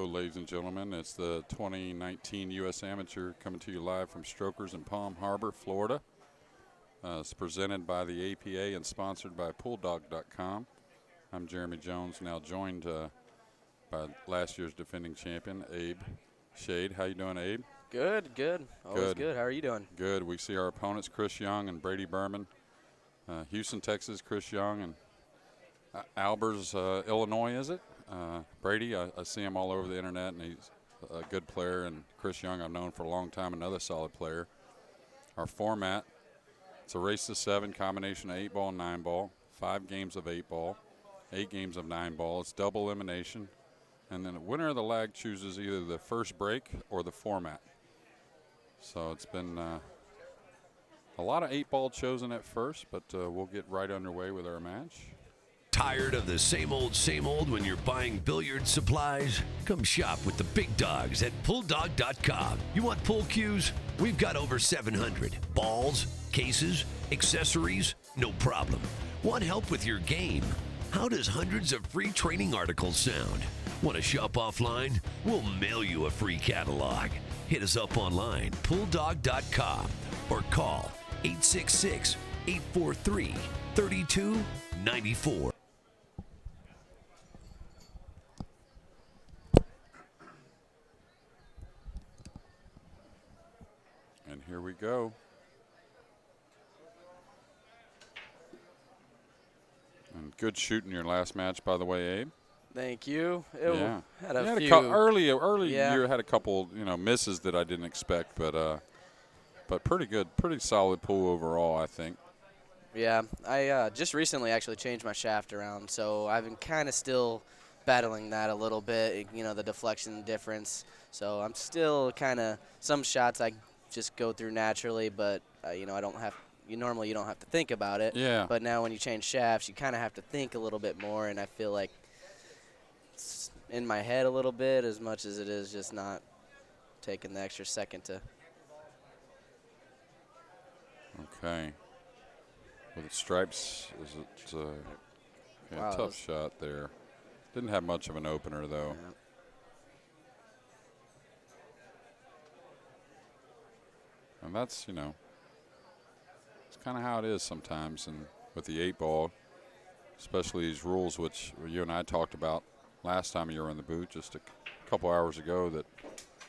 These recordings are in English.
Ladies and gentlemen, it's the 2019 U.S. Amateur coming to you live from Strokers in Palm Harbor, Florida. It's presented by the APA and sponsored by PoolDog.com. I'm Jeremy Jones, now joined by last year's defending champion, Abe Shade. How you doing, Abe? Good. Always good. How are you doing? Good. We see our opponents, Chris Young and Brady Behrman. Houston, Texas, Chris Young, and Albers, Illinois, is it? Brady, I see him all over the internet, and he's a good player. And Chris Young, I've known for a long time, another solid player. Our format, it's a race to 7, combination of 8-ball and 9-ball, 5 games of 8-ball, 8 games of 9-ball. It's double elimination. And then the winner of the lag chooses either the first break or the format. So it's been a lot of 8-ball chosen at first, but we'll get right underway with our match. Tired of the same old when you're buying billiard supplies? Come shop with the big dogs at PoolDog.com. You want pool cues? We've got over 700. Balls, cases, accessories, no problem. Want help with your game? How does hundreds of free training articles sound? Want to shop offline? We'll mail you a free catalog. Hit us up online, PoolDog.com, or call 866-843-3294. And here we go. And good shooting your last match, by the way, Abe. Thank you. Yeah. Had a few. Early Yeah. year had a couple, misses that I didn't expect, but pretty good, pretty solid pool overall, I think. Yeah, I just recently actually changed my shaft around, so I've been kind of still battling that a little bit, the deflection difference. So I'm still kind of, some shots I just go through naturally, but, I don't have, normally you don't have to think about it. Yeah. But now when you change shafts, you kind of have to think a little bit more, and I feel like it's in my head a little bit as much as it is just not taking the extra second to. Okay. With the stripes, is it Wow, tough shot there. Didn't have much of an opener, though. Yeah. And that's, it's kind of how it is sometimes. And with the 8-ball, especially these rules, which you and I talked about last time you were in the booth just a couple hours ago, that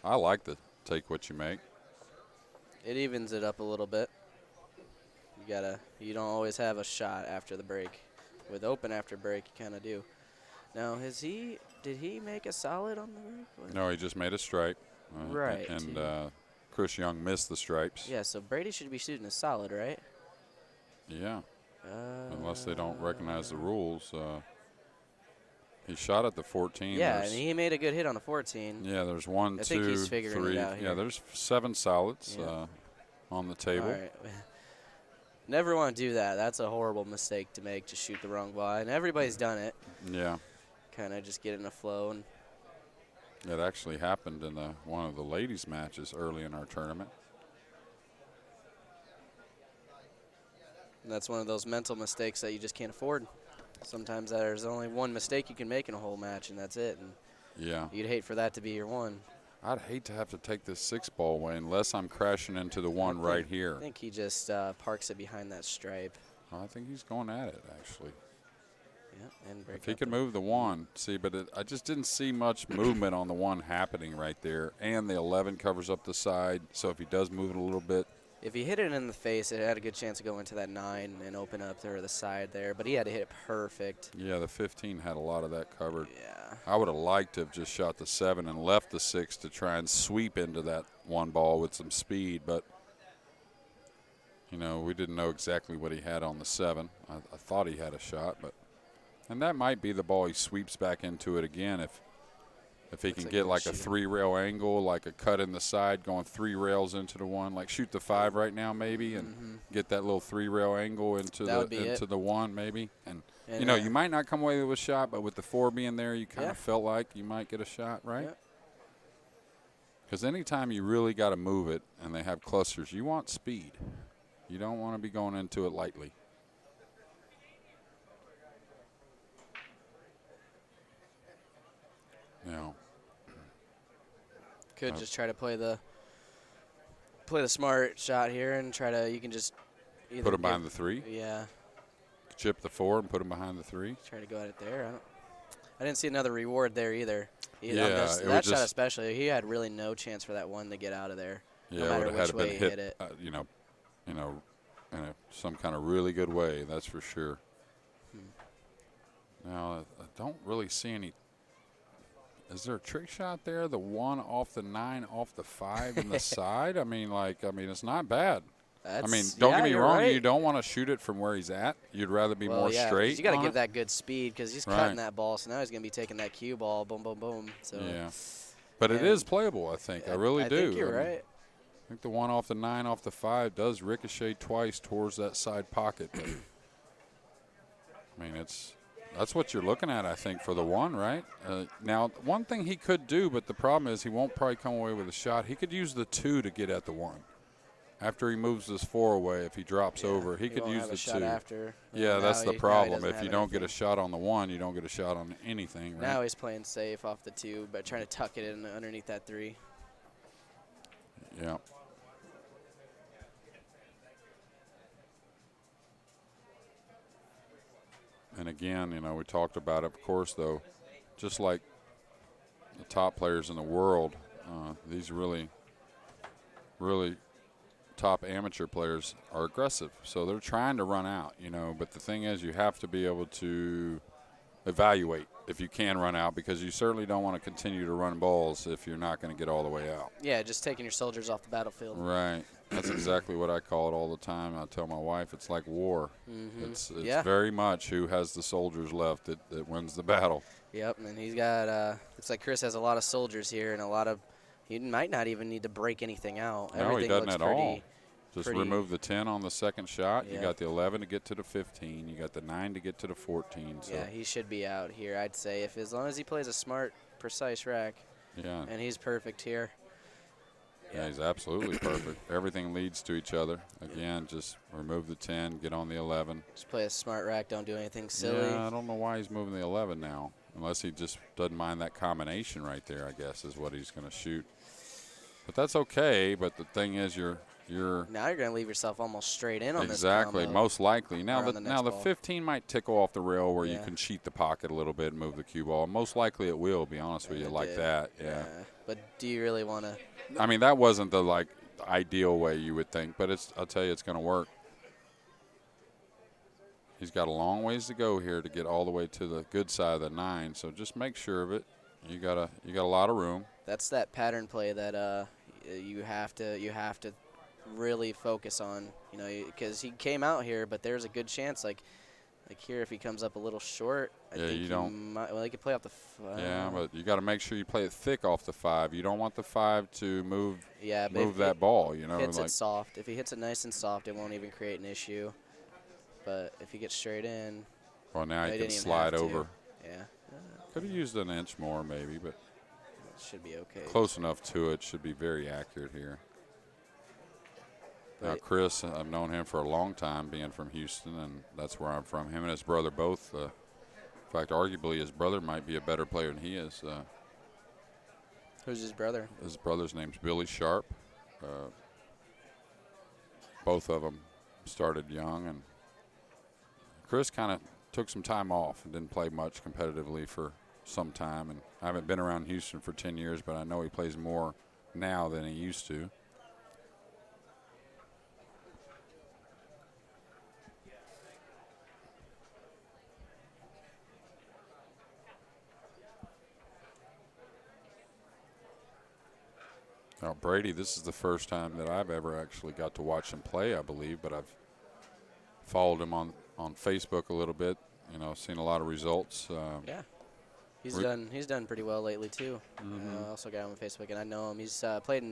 I like to take what you make. It evens it up a little bit. You don't always have a shot after the break. With open after break, you kind of do. Now, did he make a solid on the break? No, he just made a stripe. Right. And Chris Young missed the stripes. Yeah, so Brady should be shooting a solid, right? Yeah. Unless they don't recognize the rules. He shot at the 14. Yeah, and he made a good hit on the 14. Yeah, there's 1, 2, I think he's figuring 3. it out here. Yeah, there's 7 solids on the table. All right. Never want to do that. That's a horrible mistake to make, to shoot the wrong ball. And everybody's done it. Yeah. Kind of just get in a flow. And It actually happened in one of the ladies' matches early in our tournament. that's one of those mental mistakes that you just can't afford. Sometimes there's only one mistake you can make in a whole match, and that's it. And yeah. You'd hate for that to be your one. I'd hate to have to take this 6-ball away unless I'm crashing into the one right here. I think he just parks it behind that stripe. I think he's going at it, actually. Yeah, and break if he up could move the 1, see, but I just didn't see much movement on the 1 happening right there. And the 11 covers up the side, so if he does move it a little bit. If he hit it in the face, it had a good chance to go into that 9 and open up there the side there. But he had to hit it perfect. Yeah, the 15 had a lot of that covered. Yeah. I would have liked to have just shot the 7 and left the 6 to try and sweep into that 1 ball with some speed. But, you know, we didn't know exactly what he had on the 7. I thought he had a shot, but. And that might be the ball he sweeps back into it again if If he Looks can like get he like was a shooting. 3-rail angle, like a cut in the side, going 3 rails into the 1, like shoot the 5 right now maybe, and get that little 3-rail angle into That would be the 1 maybe. And And, you know, you might not come away with a shot, but with the 4 being there, you kind Yeah. of felt like you might get a shot, right? Yeah. Because anytime you really got to move it and they have clusters, you want speed. You don't want to be going into it lightly. Now, Could just try to play the smart shot here and try to. You can just either put him behind the 3, Yeah. chip the 4 and put him behind the 3. Try to go at it there. I didn't see another reward there either. Yeah, it that was shot just- especially. He had really no chance for that 1 to get out of there. Yeah, no it matter would which have had way been he hit, hit it. in some kind of really good way, that's for sure. Now, I don't really see any. Is there a trick shot there? The 1 off the 9, off the 5 in the side? I mean, it's not bad. Don't get me you're wrong. right. You don't want to shoot it from where he's at. You'd rather be more 'cause straight. You got to on give it. that good speed because he's Right. cutting that ball. So now he's going to be taking that cue ball, boom, boom, boom. So Yeah. But it and is playable, I think. I really do. I think you're I mean, right. I think the 1 off the 9, off the 5 does ricochet twice towards that side pocket. But, that's what you're looking at, I think, for the 1, right? Now, one thing he could do, but the problem is he won't probably come away with a shot. He could use the 2 to get at the 1. After he moves this 4 away, if he drops over, he could won't use have the a shot 2. after. Yeah, Now that's the now he problem. doesn't If you have don't get a anything. shot on the 1, you don't get a shot on anything, right? Now he's playing safe off the 2, but trying to tuck it in underneath that 3. Yeah. And again, we talked about it, of course, though, just like the top players in the world, these really, really top amateur players are aggressive. So they're trying to run out, but the thing is you have to be able to evaluate if you can run out, because you certainly don't want to continue to run balls if you're not going to get all the way out. Yeah, just taking your soldiers off the battlefield. Right. That's exactly what I call it all the time. I tell my wife it's like war. It's Yeah. very much who has the soldiers left that wins the battle. Yep, and he's got, looks like Chris has a lot of soldiers here and he might not even need to break anything out. No, he Everything doesn't looks at pretty, all. Just pretty- remove the 10 on the second shot. You Yeah. got the 11 to get to the 15. You got the 9 to get to the 14. So Yeah, he should be out here, I'd say, as long as he plays a smart, precise rack, yeah, and he's perfect here. yeah, he's absolutely perfect. Everything leads to each other. Again, just remove the 10, get on the 11. Just play a smart rack, don't do anything silly. Yeah, I don't know why he's moving the 11 now, unless he just doesn't mind that combination right there, I guess, is what he's going to shoot. But that's okay. But the thing is, you're Now you're going to leave yourself almost straight in on exactly this combo. most likely. Or Now on the the now next the ball. 15 might tickle off the rail where you Yeah. can cheat the pocket a little bit and move the cue ball. Most likely it will. Be honest with you, It like did. that. Yeah. But do you really want to? I mean, that wasn't the ideal way you would think, but I'll tell you, it's going to work. He's got a long ways to go here to get all the way to the good side of the 9. So just make sure of it. You got a lot of room. That's that pattern play that you have to really focus on. Because he came out here, but there's a good chance like here if he comes up a little short. I Yeah, think you don't. he could play off the. Yeah, but you got to make sure you play it thick off the 5. You don't want the 5 to move Yeah, but move if that ball. hits it soft. If he hits it nice and soft, it won't even create an issue. But if he gets straight in, well, now he you can didn't even slide have to. over. Yeah, Could have used an inch more maybe, but it should be okay. close enough to it. Should be very accurate here. Now, But- Chris, I've known him for a long time, being from Houston, and that's where I'm from. Him and his brother both. In fact, arguably, his brother might be a better player than he is. Who's his brother? His brother's name's Billy Sharp. Both of them started young, and Chris kind of took some time off and didn't play much competitively for some time. And I haven't been around Houston for 10 years, but I know he plays more now than he used to. Now, Brady, this is the first time that I've ever actually got to watch him play, I believe, but I've followed him on Facebook a little bit, seen a lot of results. Yeah. He's done pretty well lately too. I also got him on Facebook, and I know him. He's played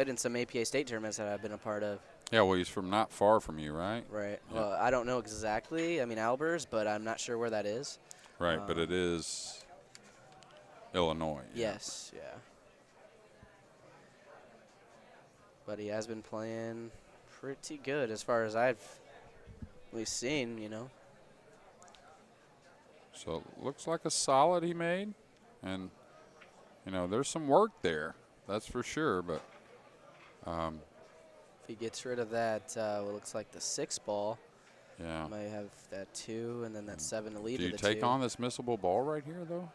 in some APA state tournaments that I've been a part of. Yeah, well, he's from not far from you, right? Right. Yeah. Well, I don't know exactly. I mean, Albers, but I'm not sure where that is. Right, but it is Illinois. Yeah. Yes. Yeah. But he has been playing pretty good as far as I've at least seen. So it looks like a solid he made, and there's some work there, that's for sure. But If he gets rid of that, what looks like the 6 ball, yeah, might have that 2 and then that 7 to lead do to you the take 2. on this missable ball right here though?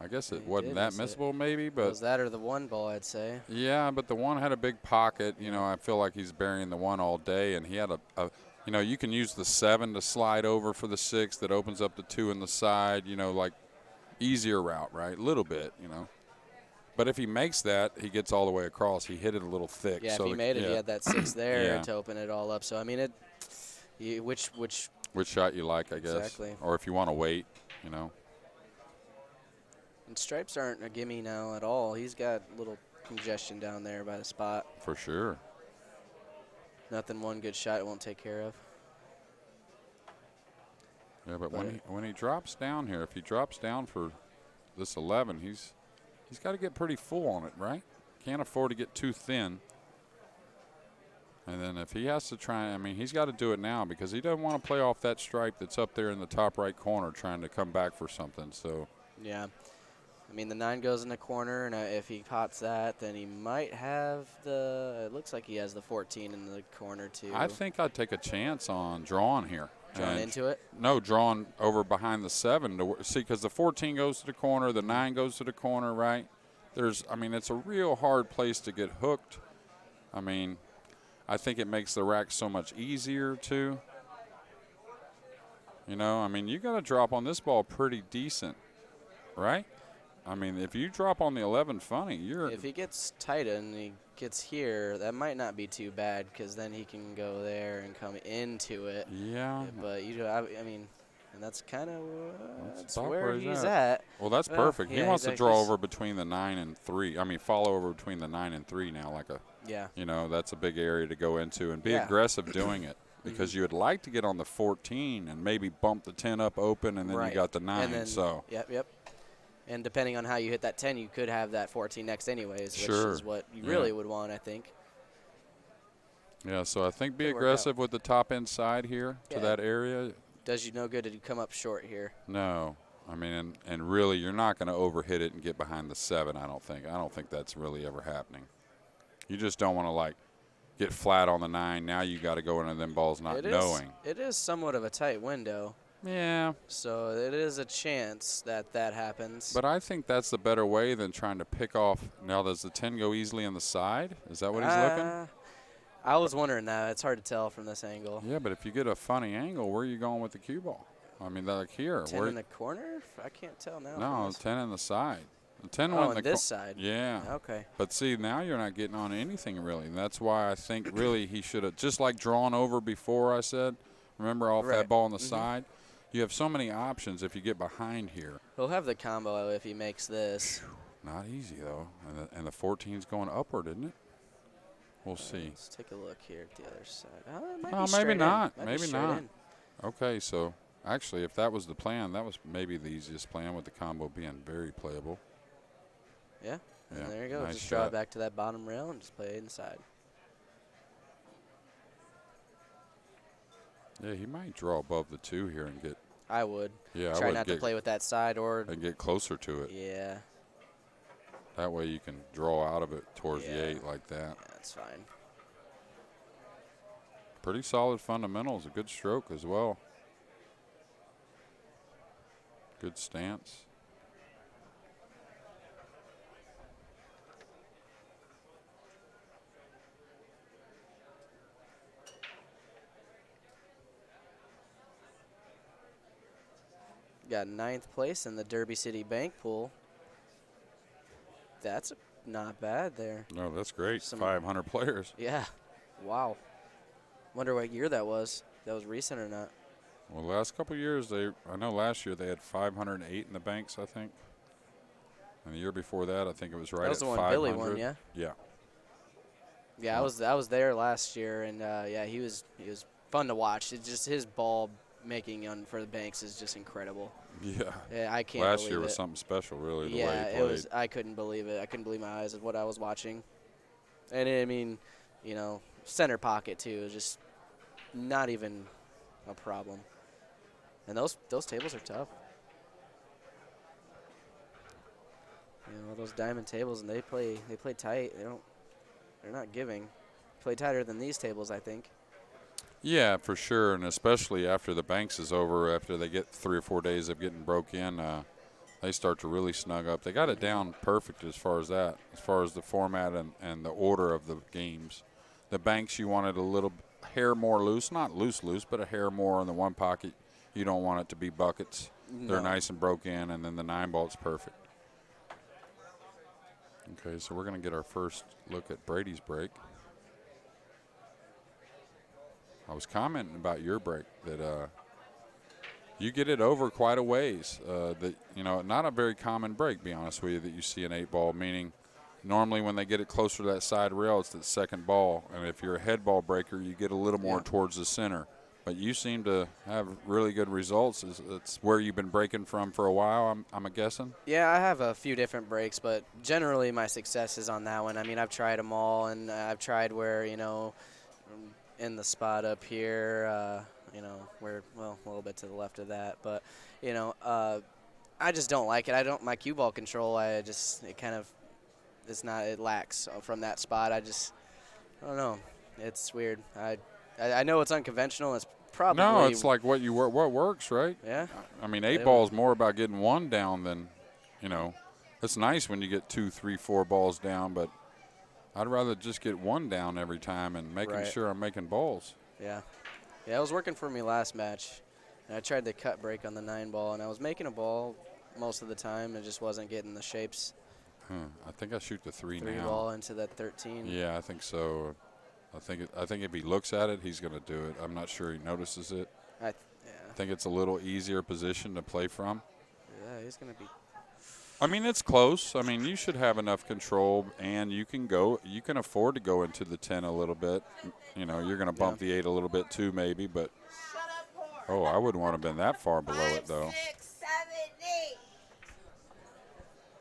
I guess it He wasn't did that miss it. missable, maybe, but Was that or the 1 ball, I'd say. yeah, but the one had a big pocket. I feel like he's burying the 1 all day, and he had you can use the 7 to slide over for the 6 that opens up the 2 in the side. Like easier route, right? A little bit, But if he makes that, he gets all the way across. He hit it a little thick. Yeah, so if he made it, he had that 6 there Yeah. to open it all up. So I mean, which Which shot you like, I guess. Exactly. Or if you want to wait, and stripes aren't a gimme now at all. He's got a little congestion down there by the spot. For sure. Nothing one good shot won't take care of. Yeah, but when he drops down here, if he drops down for this 11, he's got to get pretty full on it, right? Can't afford to get too thin. And then if he has to try, he's got to do it now because he doesn't want to play off that stripe that's up there in the top right corner trying to come back for something. So Yeah. I mean, the 9 goes in the corner, and if he pots that, then he might have it looks like he has the 14 in the corner, too. I think I'd take a chance on drawing here. Drawn into it? No, drawn over behind the 7 to see, because the 14 goes to the corner, the 9 goes to the corner, right? It's a real hard place to get hooked. I think it makes the rack so much easier too. You got to drop on this ball pretty decent, right? If you drop on the 11 funny, If he gets tight and he gets here, that might not be too bad because then he can go there and come into it. Yeah. But and that's kind of that's about where where he's he's at. at. Well, that's perfect. He yeah, wants to exactly. draw over between the 9 and 3. Follow over between the 9 and 3 now, like a. Yeah. That's a big area to go into and be Yeah. aggressive doing it because you would like to get on the 14 and maybe bump the 10 up open and then you got the 9. And then, so. Yep. And depending on how you hit that 10, you could have that 14 next anyways, which Sure. is what you really would want, I think. Yeah, so I think be Could work aggressive with the top end side here to Yeah. that area. Does you no good to come up short here. No. And really you're not going to overhit it and get behind the 7, I don't think. I don't think that's really ever happening. You just don't want to get flat on the 9. Now you got to go into them balls not knowing. It is somewhat of a tight window. Yeah. So it is a chance that happens. But I think that's the better way than trying to pick off. Now, does the 10 go easily on the side? Is that what he's looking? I was wondering that. It's hard to tell from this angle. Yeah, but if you get a funny angle, where are you going with the cue ball? Like here. 10 in the corner? I can't tell now. No, 10 in the side. The 10 on in the this side. Yeah. Okay. But see, now you're not getting on anything really. And that's why I think really he should have, just like drawn over before I said, remember off that ball on the side? You have so many options if you get behind here. He'll have the combo if he makes this. Not easy, though. And the 14's going upward, isn't it? We'll see. Let's take a look here at the other side. It might be maybe straight not. in. Might be Maybe straight not. in. Okay, so actually, if that was the plan, that was maybe the easiest plan with the combo being very playable. Yeah. And Yeah, there you go. nice Just draw shot. it back to that bottom rail and just play it inside. Yeah, he might draw above the 2 here and get. I would. Yeah, I Try would not to play with that side or. and get closer to it. Yeah. That way you can draw out of it towards Yeah. the 8 like that. That's fine. Pretty solid fundamentals. A good stroke as well. Good stance. Got 9th place in the Derby City Bank pool. That's not bad there. No, that's great. Some- 500 players. Yeah. Wow. Wonder what year that was. That was recent or not. Well, the last couple of years, I know last year they had 508 in the banks, I think. And the year before that, I think it was right That was at the one 500. Billy won, yeah. Yeah. Yeah, I was there last year, and yeah, he was fun to watch. It's just his ball making for the banks is just incredible. Yeah. Yeah, I can't Last believe year was it. something special, really, the way Yeah, he it played. was. I couldn't believe it. I couldn't believe my eyes at what I was watching. And I mean, you know, center pocket too is just not even a problem. And those tables are tough. You know, those diamond tables, and they play tight. They're not giving. Play tighter than these tables, I think. Yeah, for sure, and especially after the banks is over, after they get 3 or 4 days of getting broke in, they start to really snug up. They got it down perfect as far as that, as far as the format and the order of the games. The banks, you want it a little hair more loose, not loose, but a hair more in the one pocket. You don't want it to be buckets. They're No. nice and broke in, and then the 9-ball's perfect. Okay, so we're going to get our first look at Brady's break. I was commenting about your break that you get it over quite a ways. That, you know, not a very common break, be honest with you, that you see an 8-ball, meaning normally when they get it closer to that side rail, it's the second ball. And if you're a head ball breaker, you get a little more towards the center. But you seem to have really good results. It's where you've been breaking from for a while, I'm guessing? Yeah, I have a few different breaks, but generally my success is on that one. I mean, I've tried them all, and I've tried where, you know, in the spot up here, you know, where, well, a little bit to the left of that. But, you know, I just don't like it. My cue ball control, it lacks from that spot. I don't know. It's weird. I know it's unconventional. It's probably. No, it's like what works, right? Yeah. I mean, 8-ball is more about getting one down than, you know, it's nice when you get 2, 3, 4 balls down, but I'd rather just get one down every time and making sure I'm making balls. Yeah. Yeah, it was working for me last match. And I tried the cut break on the 9-ball, and I was making a ball most of the time. It just wasn't getting the shapes. I think I shoot the 3 now. 3-ball into that 13. Yeah, I think so. I think if he looks at it, he's going to do it. I'm not sure he notices it. I think it's a little easier position to play from. Yeah, he's going to be. I mean, it's close. I mean, you should have enough control, and you can afford to go into the 10 a little bit. You know, you're going to bump the 8 a little bit too, maybe, but oh, I wouldn't want to have been that far below it, though. 5, 6, 7, 8.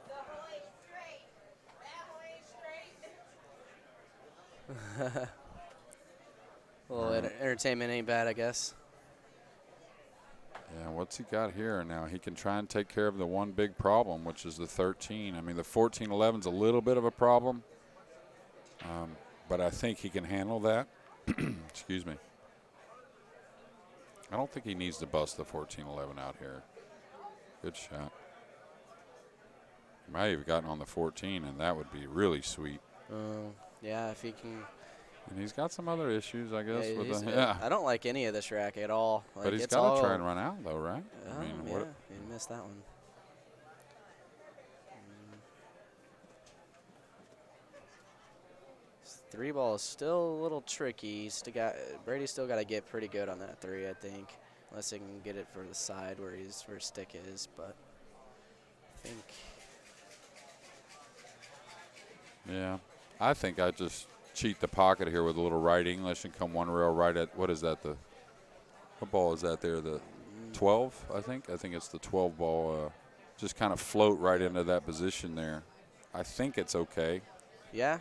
The whole way straight. That whole way straight. Well, entertainment ain't bad, I guess. Yeah, what's he got here now? He can try and take care of the one big problem, which is the 13. I mean, the 14-11's a little bit of a problem, but I think he can handle that. Excuse me. I don't think he needs to bust the 14-11 out here. Good shot. He might have gotten on the 14, and that would be really sweet. Yeah, if he can. And he's got some other issues, I guess. I don't like any of this rack at all. Like, but he's got to try and run out, though, right? Oh, I mean, yeah, he missed that one. His 3-ball is still a little tricky. Brady's still got to get pretty good on that 3, I think, unless he can get it for the side where his stick is. But I think. Yeah, I think I just cheat the pocket here with a little right English and come one rail right at, what is that, what ball is that there, the 12, I think? I think it's the 12 ball. Just kind of float right into that position there. I think it's okay. Yeah,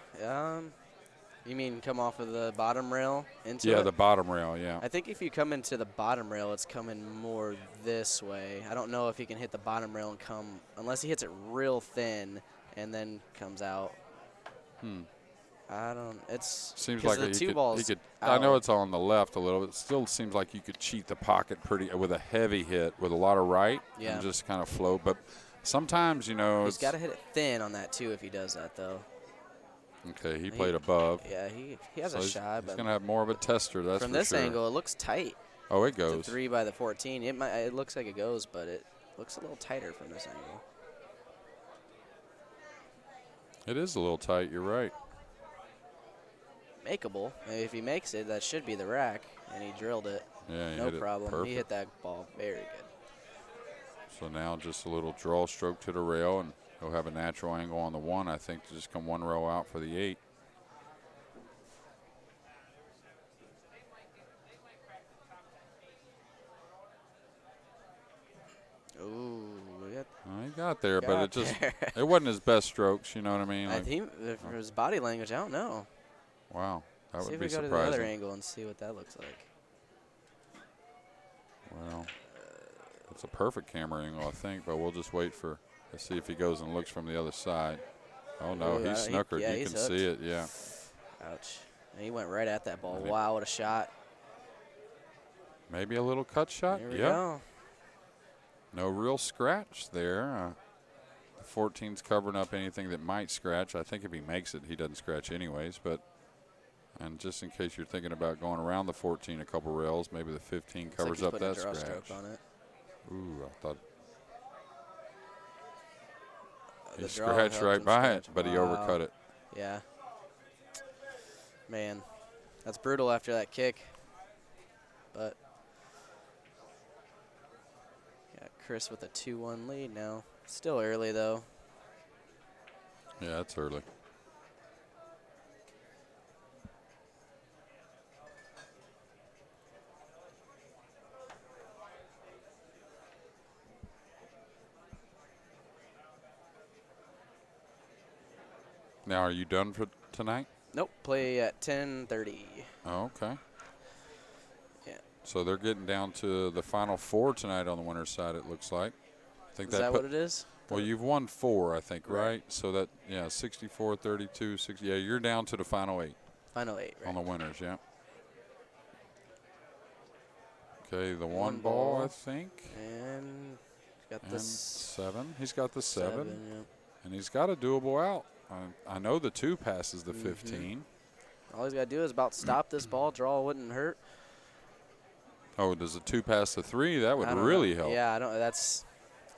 you mean come off of the bottom rail into it? Yeah, the bottom rail, yeah. I think if you come into the bottom rail, it's coming more this way. I don't know if he can hit the bottom rail and come, unless he hits it real thin and then comes out. I don't. It's seems like the he two balls. could. I know it's on the left a little. It still seems like you could cheat the pocket pretty with a heavy hit with a lot of right and just kind of float. But sometimes, you know, he's got to hit it thin on that too if he does that though. Okay, he played above. Yeah, he has a shot. He's gonna have more of a tester. That's from for this sure. angle. It looks tight. Oh, it goes. It's a 3 by the 14. It looks like it goes, but it looks a little tighter from this angle. It is a little tight. You're right. Makeable. If he makes it, that should be the rack, and he drilled it. Yeah, no problem. Perfect. He hit that ball very good. So now just a little draw stroke to the rail, and He'll have a natural angle on the 1, I think, to just come 1 row out for the 8. Ooh, Well, he got there, but got it just there. it wasn't his best strokes. You know what I mean? I Like, think for his body language, I don't know. wow, that See would if be we go to the surprising. other angle and see what that looks like. Well, it's a perfect camera angle, I think, but we'll just wait to see if he goes and looks from the other side. Oh, no, Ooh, he's snookered. yeah, You he's can see it, yeah. Ouch. And he went right at that ball. And Wow, what a shot. Maybe a little cut shot. Here we Yep. go. No real scratch there. The 14's covering up anything that might scratch. I think if he makes it, he doesn't scratch anyways. And just in case you're thinking about going around the 14 a couple rails, maybe the 15 Looks covers like up he's that putting a draw scratch. stroke on it. Ooh, I thought he The draw scratched helped right him by it, scratch. but he Wow. overcut it. Yeah. Man, that's brutal after that kick. But got Chris with a 2-1 lead now. Still early, though. Yeah, it's early. Now, are you done for tonight? Nope, play at 10:30. Oh, okay. Yeah. So they're getting down to the final 4 tonight on the winner's side, it looks like. I think Is that what it is? Well, you've won 4, I think, right? Right. So that, 64, 32, 60. Yeah, you're down to the final 8 Final 8, right? on the winners, yeah. Okay, the One one ball, ball. I think. And got And this 7. He's got the 7. Yep. And he's got a doable out. I know the 2 passes the 15. All he's got to do is about stop this ball. Draw wouldn't hurt. Oh, does the 2 pass the 3? That would I don't really know. help. Yeah, I don't. That's.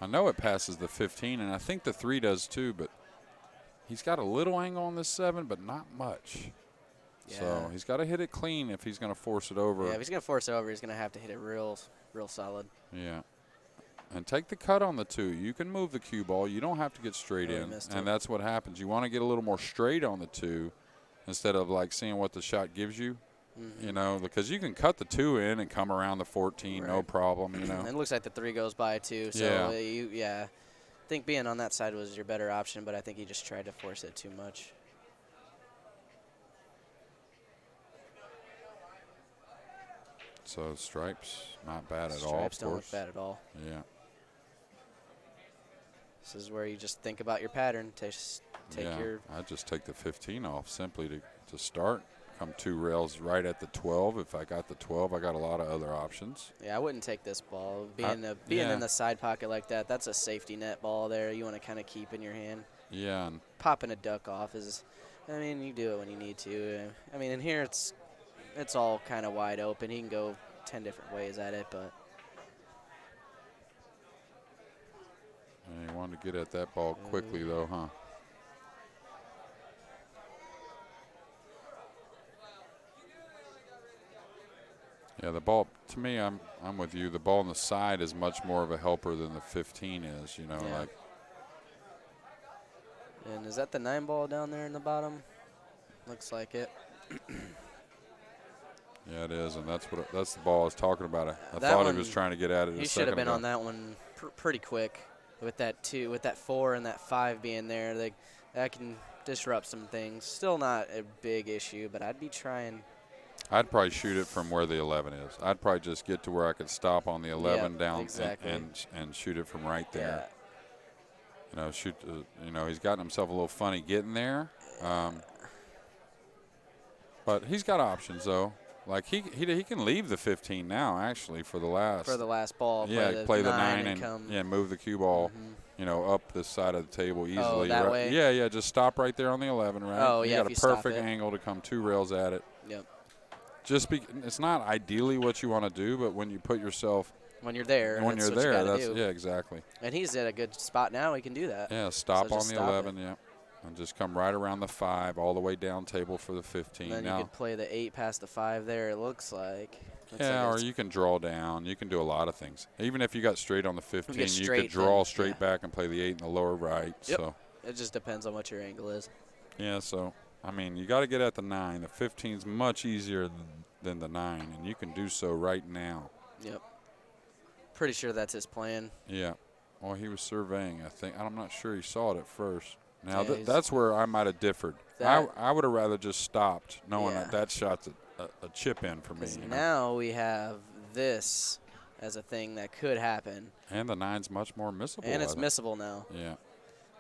I know it passes the 15, and I think the 3 does too, but he's got a little angle on this 7, but not much. Yeah. So he's got to hit it clean if he's going to force it over. Yeah, if he's gonna force it over, he's gonna have to hit it real solid. Yeah. And take the cut on the 2. You can move the cue ball. You don't have to get straight Oh, he in. missed And it. that's what happens. You want to get a little more straight on the 2 instead of like seeing what the shot gives you. You know, because you can cut the 2 in and come around the 14, no Right. problem, you know. It looks like the 3 goes by too. So Yeah. I think being on that side was your better option, but I think he just tried to force it too much. So stripes, not bad at all. Stripes Of don't look course. bad at all. Yeah. This is where you just think about your pattern. Take Yeah. your. I just take the 15 off simply to start. Come 2 rails right at the 12. If I got the 12, I got a lot of other options. Yeah, I wouldn't take this ball. Being yeah. in the side pocket like that, that's a safety net ball there. You want to kind of keep in your hand. Yeah, and Popping a duck off is, I mean, you do it when you need to. I mean, in here it's all kind of wide open. He can go 10 different ways at it, but he wanted to get at that ball quickly, though, huh? Yeah, the ball, to me, I'm with you. The ball on the side is much more of a helper than the 15 is, you know, Yeah. like. And is that the 9 ball down there in the bottom? Looks like it. Yeah, it is, and that's the ball I was talking about. I That thought he one, was trying to get at it. He should have been on that one pretty quick with that 2, with that 4 and that 5 being there. That can disrupt some things. Still not a big issue, but I'd be trying. I'd probably shoot it from where the 11 is. I'd probably just get to where I could stop on the 11 down exactly. and shoot it from right there. Yeah. You know, he's gotten himself a little funny getting there. But he's got options, though. Like, he can leave the 15 now, actually, for the last ball. Yeah, play the 9 and come. move the cue ball, you know, up this side of the table easily. Oh, that right? way? Yeah, just stop right there on the 11, right? Oh, you yeah, got if you a stop perfect it. angle to come 2 rails at it. Yep. It's not ideally what you want to do, but when you put yourself When you're there. when that's you're what you there, gotta do. yeah, exactly. And he's at a good spot now. He can do that. Yeah, stop So on just the stop 11, yeah. And just come right around the 5, all the way down table for the 15. And then now, you could play the 8 past the 5 there, it looks like. Yeah, or you can draw down. You can do a lot of things. Even if you got straight on the 15, you straight, could draw then, straight yeah. back and play the 8 in the lower right. Yep. So, It just depends on what your angle is. yeah, so, I mean, you got to get at the 9. The 15's much easier than the 9, and you can do so right now. Yep. Pretty sure that's his plan. Yeah. Well, he was surveying, I think. I'm not sure he saw it at first. Now, Yeah, that's where I might have differed. I would have rather just stopped knowing that shot's a chip in for me. Because now we have this as a thing that could happen. And the 9's much more missable. And it's missable now. Yeah.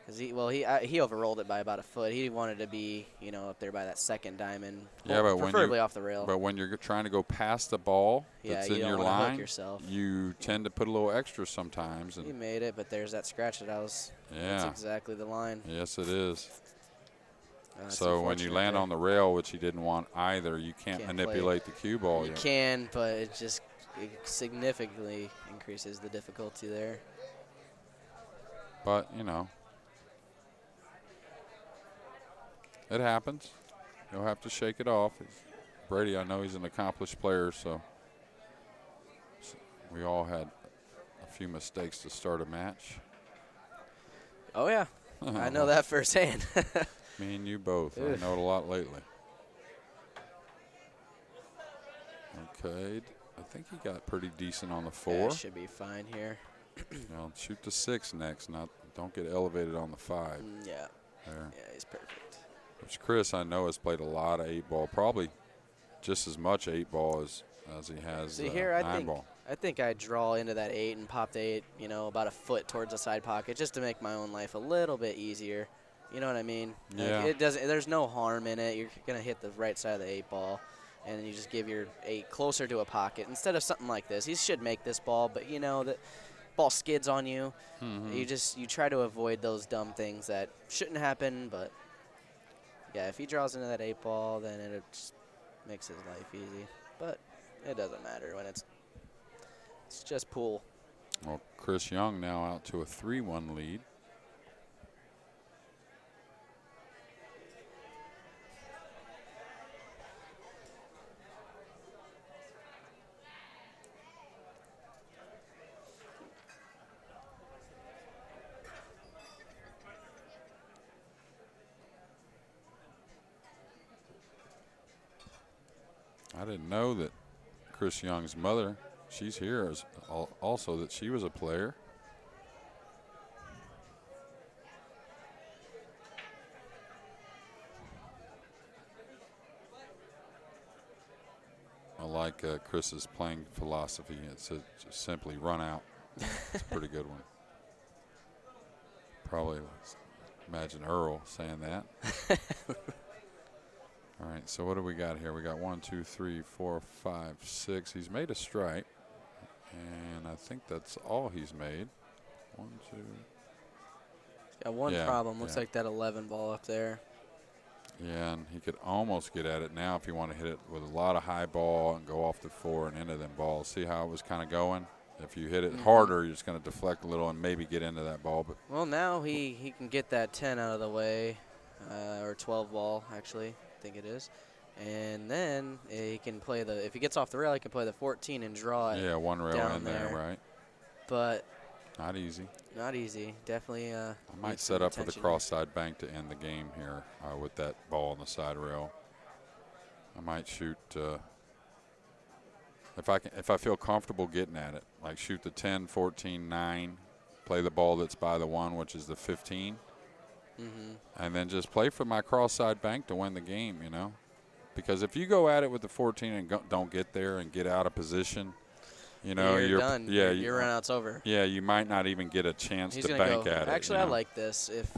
Because he overrolled it by about a foot. He wanted to be, up there by that second diamond. Yeah, but preferably off the rail. But when you're trying to go past the ball that's in your line, hook yourself. You tend to put a little extra sometimes. And he made it, but there's that scratch that I was. Yeah. That's exactly the line. Yes, it is. So when you land on the rail, which he didn't want either, you can't manipulate the cue ball. You can, but it significantly increases the difficulty there. But, it happens. You'll have to shake it off. Brady, I know he's an accomplished player, so we all had a few mistakes to start a match. Oh, yeah. I know that firsthand. Me and you both. I know it a lot lately. Okay. I think he got pretty decent on the 4. Yeah, should be fine here. Shoot the 6 next. Don't get elevated on the 5. Yeah. There. Yeah, he's perfect. Which Chris, I know, has played a lot of 8-ball, probably just as much 8-ball as he has 9-ball. I think I draw into that 8 and pop the 8, about a foot towards the side pocket just to make my own life a little bit easier. You know what I mean? Yeah. Like there's no harm in it. You're going to hit the right side of the 8-ball, and then you just give your 8 closer to a pocket instead of something like this. He should make this ball, but the ball skids on you. Mm-hmm. You try to avoid those dumb things that shouldn't happen, but yeah, if he draws into that 8-ball, then it just makes his life easy. But it doesn't matter when it's just pool. Well, Chris Young now out to a 3-1 lead. I didn't know that Chris Young's mother, she's here, is also that she was a player. I like Chris's playing philosophy. It's just simply run out. It's a pretty good one. Probably imagine Earl saying that. All right, so what do we got here? We got 1, 2, 3, 4, 5, 6. He's made a stripe, and I think that's all he's made. 1, 2. He's got one problem. Looks like that 11 ball up there. Yeah, and he could almost get at it now if you want to hit it with a lot of high ball and go off the 4 and into them balls. See how it was kind of going? If you hit it harder, you're just going to deflect a little and maybe get into that ball. But well, now he can get that 10 out of the way, or 12 ball, actually. I think it is. And then he can play if he gets off the rail, he can play the 14 and draw it. Yeah, one rail down in there, right? But not easy. Not easy. Definitely. I might set up for the cross-side bank to end the game here with that ball on the side rail. I might shoot if I feel comfortable getting at it, like shoot the 10, 14, 9, play the ball that's by the 1, which is the 15. And then just play for my cross-side bank to win the game, Because if you go at it with the 14 and don't get there and get out of position, you're done. Yeah, your run out's over. Yeah, you might not even get a chance to bank at it. Actually, I like this. If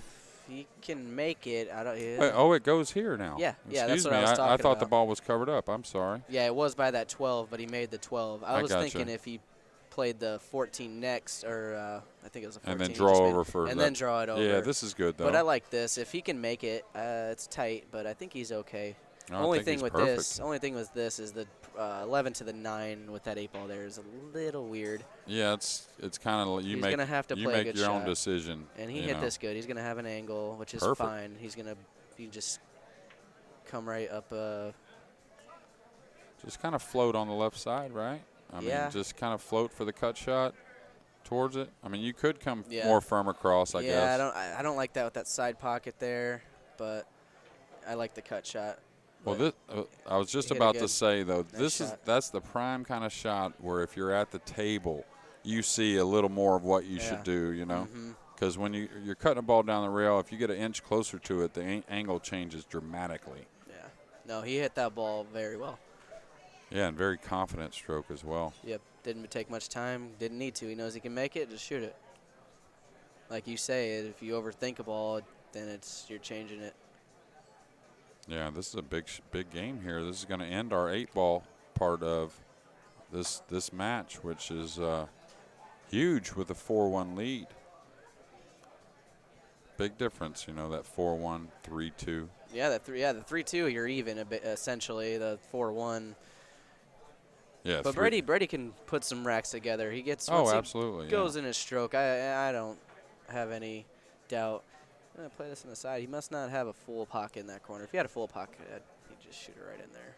he can make it, I don't. Wait, it goes here now. Yeah, Excuse that's what me. I was talking about. I thought the ball was covered up. I'm sorry. Yeah, it was by that 12, but he made the 12. I was thinking if he played the 14 next, or I think it was a 14. And then draw over for and then draw it over. Yeah, this is good, though. But I like this. If he can make it, it's tight, but I think he's okay. Only thing with this is the 11 to the 9 with that 8-ball there is a little weird. Yeah, it's kind of he's gonna have to play a good your shot. own decision. And he hit this good. He's gonna have an angle, which is fine. He's gonna just come right up. just kind of float on the left side, right? I Yeah. mean, just kind of float for the cut shot towards it. I mean, you could come Yeah. more firm across, I guess. I don't like that with that side pocket there, but I like the cut shot. Well, But I was just hit a about to good- say, though, nice shot. that's the prime kind of shot where if you're at the table, you see a little more of what you Yeah. should do, you know? Mm-hmm. Because when you're cutting a ball down the rail, if you get an inch closer to it, the angle changes dramatically. Yeah. No, he hit that ball very well. Yeah, and very confident stroke as well. Yep. Didn't take much time. Didn't need to. He knows he can make it. Just shoot it. Like you say, if you overthink a ball, then you're changing it. Yeah, this is a big game here. This is going to end our 8-ball part of this match, which is huge with a 4-1 lead. Big difference, you know, that 4-1, 3-2. Yeah, the 3-2, you're even a bit essentially. The 4-1. Yeah, But Brady can put some racks together. He gets Oh, once he absolutely. goes in his stroke. I don't have any doubt. I'm gonna play this on the side. He must not have a full pocket in that corner. If he had a full pocket, he'd just shoot it right in there.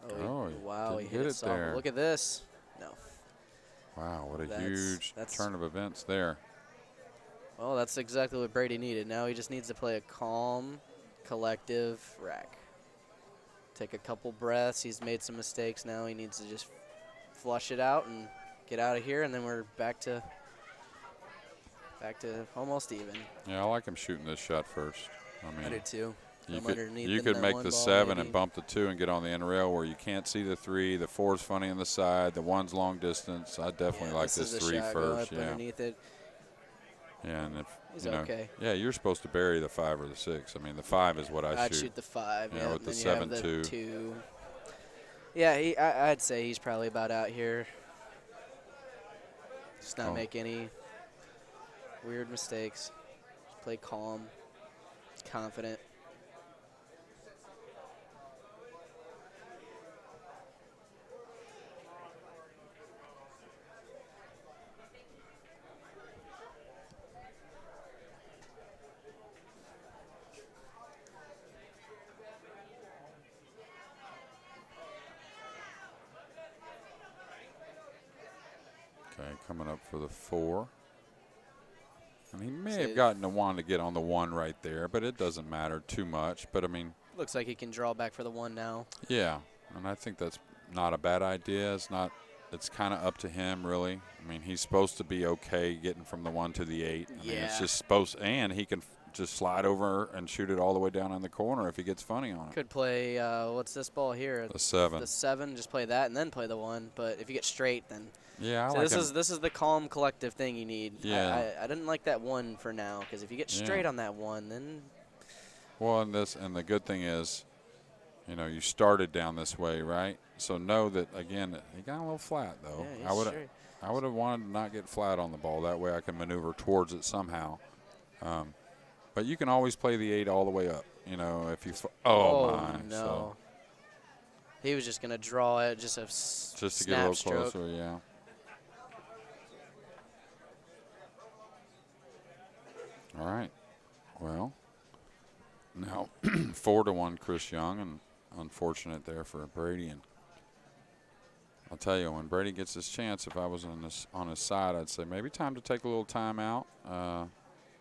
Oh, Wow, he didn't hit get it it soft. there. Look at this. No. Wow, what a That's- huge that's- turn of events there. Well, that's exactly what Brady needed. Now he just needs to play a calm, collective rack. Take a couple breaths. He's made some mistakes now. He needs to just flush it out and get out of here, and then we're back to almost even. Yeah, I like him shooting this shot first. I mean, I do too. you Come underneath you in could that make one the ball 7 maybe. and bump the 2 and get on the end rail where you can't see the 3. The 4's funny on the side. The 1's long distance. I definitely like this is the 3 shot. Go first. up Yeah. underneath it. Yeah, and if He's you know, okay. yeah, you're supposed to bury the 5 or the 6. I mean, the 5 is what I'd shoot. shoot the 5. Yeah, Yeah, with and the then you have 7-2. the 2. Yeah, I'd say he's probably about out here. Just not Oh. make any weird mistakes. Just play calm, confident. Okay, coming up for the 4. And he may So have gotten the 1 to get on the 1 right there, but it doesn't matter too much. But, I mean, Looks like he can draw back for the 1 now. yeah, and I think that's not a bad idea. It's kind of up to him, really. I mean, he's supposed to be okay getting from the 1 to the 8. I mean, it's just and he can just slide over and shoot it all the way down in the corner if he gets funny on it. Could play, what's this ball here? The 7. The 7, just play that and then play the 1. But if you get straight, then. Yeah, I So like this is the calm, collective thing you need. Yeah. I didn't like that 1 for now, because if you get straight Yeah. on that 1, then. Well, and the good thing is, you know, you started down this way, right? So know that, again, he got a little flat, though. Yeah, he's straight. I would have wanted to not get flat on the ball. That way I can maneuver towards it somehow. But you can always play the 8 all the way up, you know, if you Oh, my. no. So He was just going to draw it, just just to snap get a little stroke. closer, yeah. All right. Well, now 4-1 Chris Young, and unfortunate there for Brady. And I'll tell you, when Brady gets his chance, if I was on his side, I'd say maybe time to take a little time out.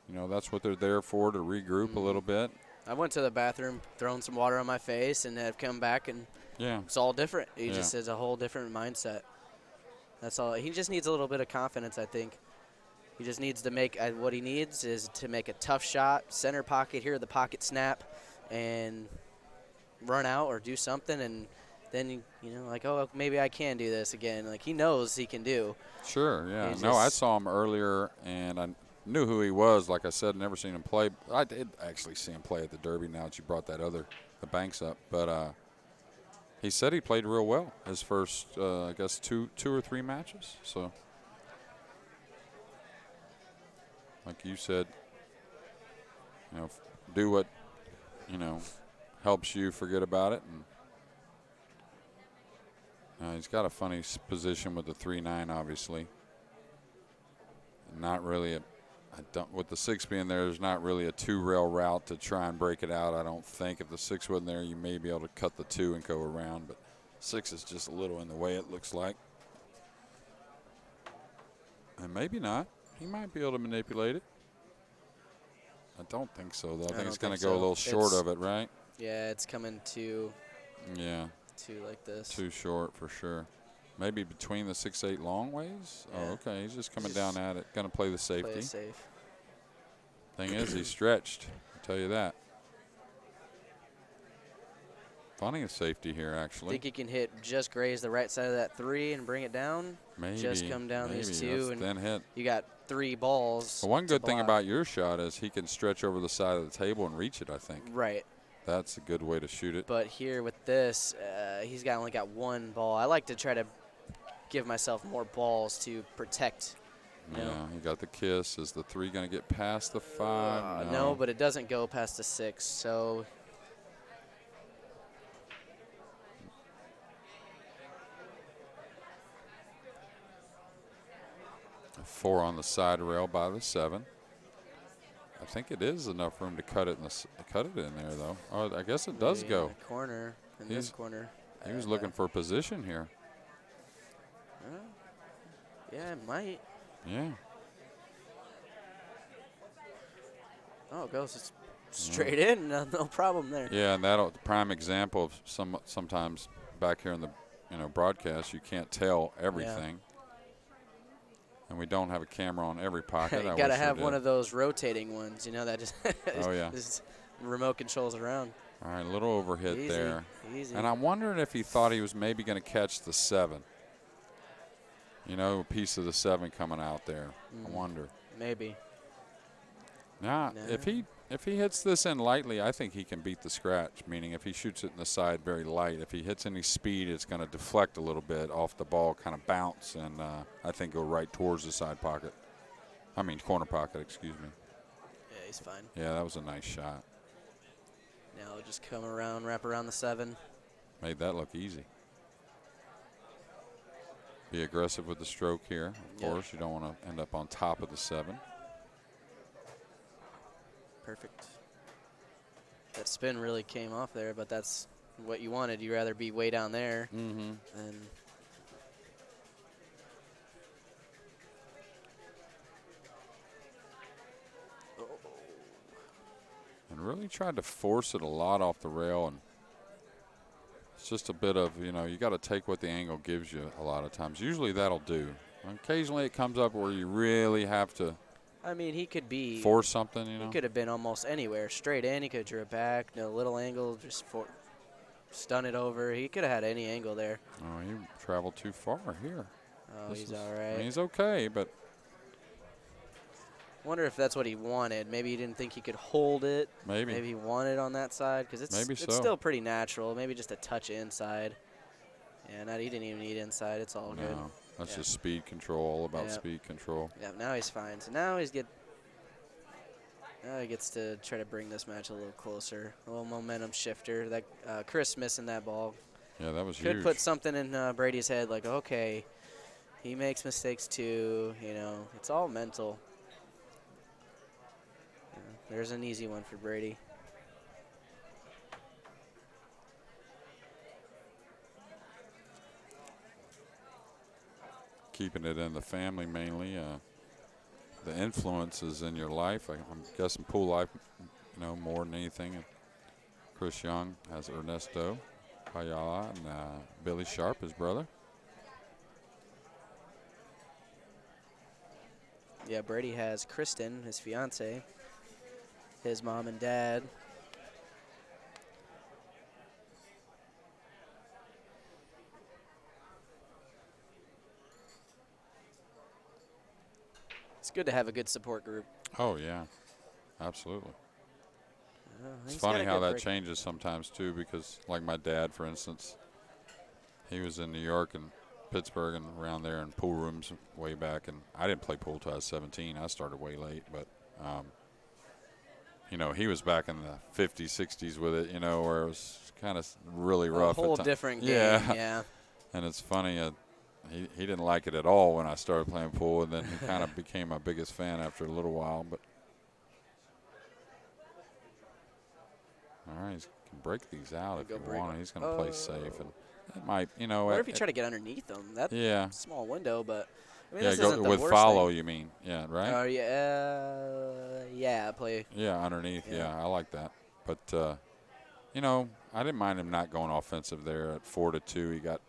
You know, that's what they're there for, to regroup a little bit. I went to the bathroom, thrown some water on my face, and have come back, and Yeah. it's all different. He Yeah. just has a whole different mindset. That's all. He just needs a little bit of confidence, I think. He just needs to make what he needs is to make a tough shot, center pocket, hear the pocket snap, and run out or do something, and then, you know, like, oh, maybe I can do this again. Like, he knows he can do. Sure, yeah. He's No, I just- saw him earlier, and I knew who he was. Like I said, never seen him play. I did actually see him play at the Derby now that you brought the Banks up. But he said he played real well his first, I guess, two or three matches. So, like you said, you know, do what, you know, helps you forget about it. And he's got a funny position with the 3-9, obviously. Not really I don't. With the 6 being there, there's not really a 2-rail route to try and break it out. I don't think. If the 6 wasn't there, you may be able to cut the 2 and go around. But 6 is just a little in the way, it looks like. And maybe not. He might be able to manipulate it. I don't think so, though. I think it's going to go a little short of it, right? Yeah, it's coming too like this. Too short for sure. Maybe between the 6-8 long ways? Yeah. Oh, okay. He's just coming down at it. Going to play the safety. Play it safe. Thing is, he's stretched. I'll tell you that. Funny a safety here, actually. Think he can just graze the right side of that 3 and bring it down? Maybe. Just come down these 2. And then hit. you got 3 balls. Well, one good thing block. about your shot is he can stretch over the side of the table and reach it, I think. Right. That's a good way to shoot it. But here with this, he's only got 1 ball. I like to try to give myself more balls to protect. Yeah, he got the kiss. Is the 3 going to get past the 5? No, but it doesn't go past the 6. So a 4 on the side rail by the 7. I think it is enough room to cut it in there, though. Oh, I guess it does go. In the corner, in this corner. He was looking for position here. Yeah, it might. Yeah. Oh, it goes straight in. No problem there. Yeah, and that the prime example of sometimes back here in the broadcast, you can't tell everything. And we don't have a camera on every pocket. You got to have one of those rotating ones, that just oh, yeah. just remote controls around. All right, a little overhit Easy, there. easy. And I'm wondering if he thought he was maybe going to catch the 7. A piece of the 7 coming out there. I wonder. Maybe. Now, if he hits this in lightly, I think he can beat the scratch, meaning if he shoots it in the side very light, if he hits any speed, it's going to deflect a little bit off the ball, kind of bounce, and I think go right towards the side pocket. I mean, corner pocket, excuse me. Yeah, he's fine. Yeah, that was a nice shot. Now he'll just come around, wrap around the 7. Made that look easy. Be aggressive with the stroke here, of course. You don't want to end up on top of the 7. Perfect. That spin really came off there, but that's what you wanted. You'd rather be way down there than. And really tried to force it a lot off the rail, and it's just a bit of, you got to take what the angle gives you a lot of times. Usually that'll do. Occasionally it comes up where you really have to I mean, he could be. Force something, He could have been almost anywhere. Straight in, he could have drew it back. No little angle, just stun it over. He could have had any angle there. Oh, he traveled too far here. Oh, he's all right. I mean, he's okay, but. Wonder if that's what he wanted. Maybe he didn't think he could hold it. Maybe. Maybe he wanted on that side because it's still pretty natural. Maybe just a touch inside. Yeah, he didn't even need inside. It's all good. No, that's just speed control, all about speed control. Yeah, now he's fine. So now he gets to try to bring this match a little closer. A little momentum shifter. That Chris missing that ball. Yeah, that was huge. Could put something in Brady's head like, okay, he makes mistakes too. It's all mental. There's an easy one for Brady. Keeping it in the family mainly. The influences in your life, I'm guessing pool life, more than anything. Chris Young has Ernesto Payala and Billy Sharp, his brother. Yeah, Brady has Kristen, his fiance, his mom and dad. It's good to have a good support group. Oh, yeah, absolutely. It's funny how that changes sometimes, too, because like my dad, for instance, he was in New York and Pittsburgh and around there in pool rooms way back, and I didn't play pool till I was 17. I started way late, but he was back in the 50s, 60s with it, where it was kind of really rough. A whole different game, yeah. And it's funny, he didn't like it at all when I started playing pool, and then he kind of became my biggest fan after a little while. But all right, he can break these out if Go you break want. them. He's going to play safe, and it might, What if you try to get underneath them? That's yeah, small window, but I mean, yeah, this go isn't the with worst follow. thing. You mean, yeah, right? Yeah, play. Yeah, underneath. Yeah. Yeah, I like that. But you know, I didn't mind him not going offensive there at 4-2. He got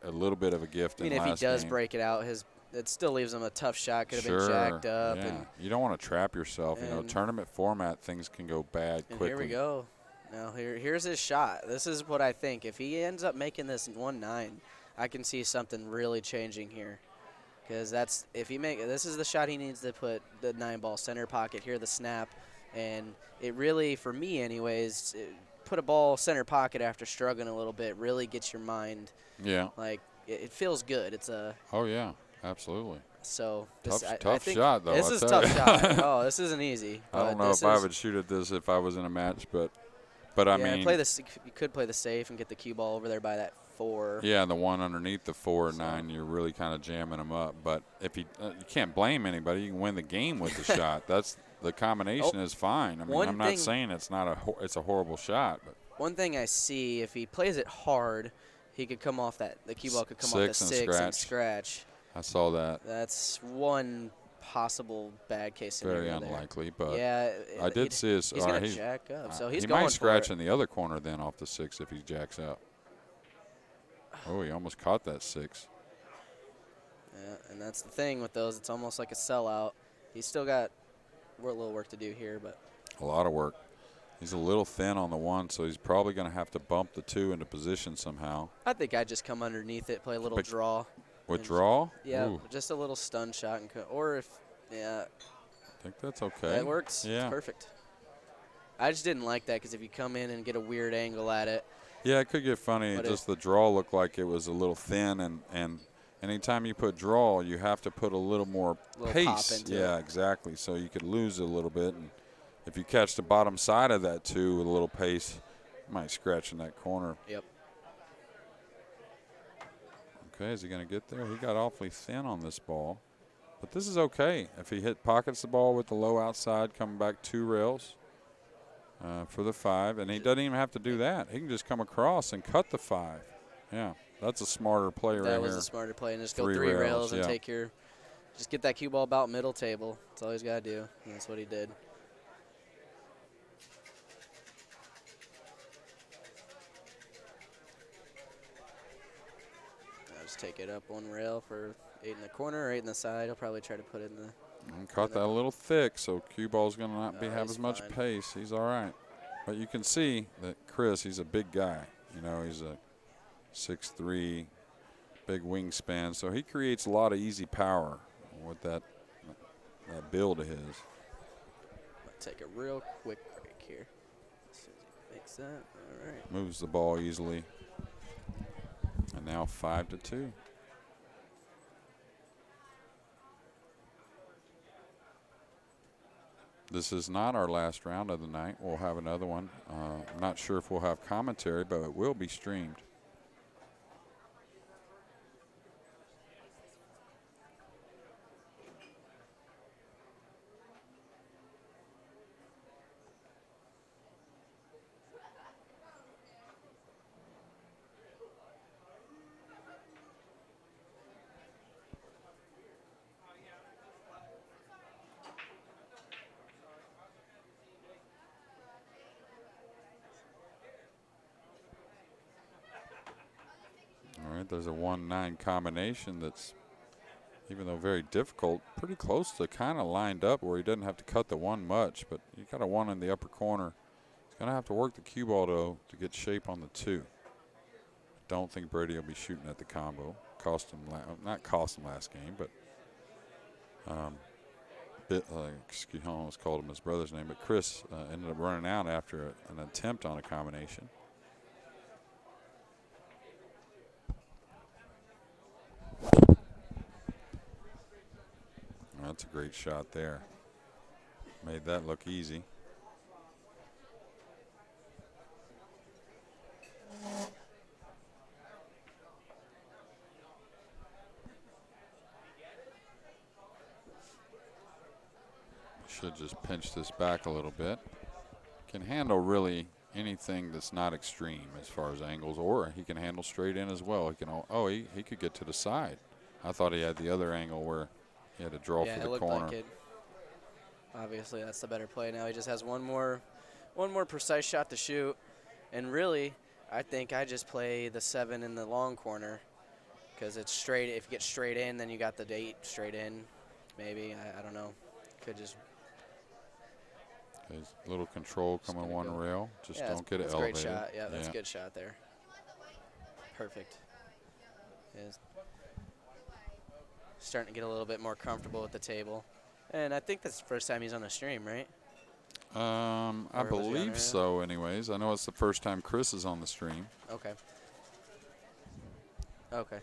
a little bit of a gift I mean, in if he last does game. break it out, it still leaves him a tough shot. Could have been Sure. jacked up. Yeah. And You don't want to trap yourself. You know, and- tournament format, things can go bad quickly. here we go. Now here's his shot. This is what I think. If he ends up making this 1-9, I can see something really changing here. Because this is the shot he needs to put the 9-ball center pocket here, the snap, and it really, for me anyways, put a ball center pocket after struggling a little bit really gets your mind. Yeah. Like it feels good. It's a Oh yeah, absolutely. so Tough I think shot though. This I is tell tough you. shot. Oh, this isn't easy. I don't know if I would shoot at this if I was in a match, but I mean, you could play the safe and get the cue ball over there by that 4. yeah, and the one underneath the 4 and 9, you're really kind of jamming them up. But if you can't blame anybody, you can win the game with the shot. That's the combination is fine. I mean, I'm not saying it's a horrible shot, but one thing I see, if he plays it hard, he could come off the cue ball could come off the 6 and scratch. I saw that. That's one possible bad case scenario. Very unlikely, but yeah, I did see his. He's going to jack up, so he's he going might scratch for in the other corner then off the 6 if he jacks up. Oh, he almost caught that 6. Yeah, and that's the thing with those. It's almost like a sellout. He's still got a little work to do here, but a lot of work. He's a little thin on the 1, so he's probably going to have to bump the 2 into position somehow. I think I'd just come underneath it, play a little draw. Withdraw? Yeah, Ooh. just a little stun shot, or if I think that's okay. that works. Yeah, it's perfect. I just didn't like that because if you come in and get a weird angle at it. Yeah, it could get funny. Just the draw looked like it was a little thin, and anytime you put draw, you have to put a little more pace. Pop into yeah, it. exactly. So you could lose it a little bit, and if you catch the bottom side of that too with a little pace, you might scratch in that corner. Yep. Okay, is he going to get there? He got awfully thin on this ball, but this is okay. If he pockets the ball with the low outside, coming back 2 rails. For the 5, and he doesn't even have to do that. He can just come across and cut the 5. Yeah, that's a smarter play right here. That was a smarter play, and just go 3 3 rails and yeah. just get that cue ball about middle table. That's all he's got to do, and that's what he did. I'll just take it up 1 rail for 8 in the corner or 8 in the side. He'll probably try to put it in the. And caught that a little thick, so cue ball's going to not have as much fine. pace. He's all right. But you can see that Chris, he's a big guy. You know, he's a 6'3", big wingspan, so he creates a lot of easy power with that build of his. Take a real quick break here. As soon as he makes that, all right. Moves the ball easily. And now 5-2. This is not our last round of the night. We'll have another one. I'm not sure if we'll have commentary, but it will be streamed. All right, there's a 1-9 combination that's, even though very difficult, pretty close to kind of lined up where he doesn't have to cut the 1 much, but you got a 1 in the upper corner. He's going to have to work the cue ball, though, to get shape on the 2. Don't think Brady will be shooting at the combo. Not cost him last game, but I almost called him his brother's name, but Chris ended up running out after an attempt on a combination. That's a great shot there. Made that look easy. Should just pinch this back a little bit. Can handle really anything that's not extreme as far as angles, or he can handle straight in as well. He can. Oh, he could get to the side. I thought he had the other angle where he had to draw Yeah, for it the looked corner. like it. Obviously, that's the better play. Now he just has one more precise shot to shoot, and really, I think I just play the 7 in the long corner because it's straight. If you get straight in, then you got the 8 straight in. Maybe I don't know. Could just His little control coming gonna one go. rail. Just Yeah, don't get it that's a elevated. great shot. Yeah, that's a good shot there. Perfect. Is starting to get a little bit more comfortable with the table, and I think that's the first time he's on the stream, right? I Or was he on believe there? so. Anyways, I know it's the first time Chris is on the stream. Okay. Okay.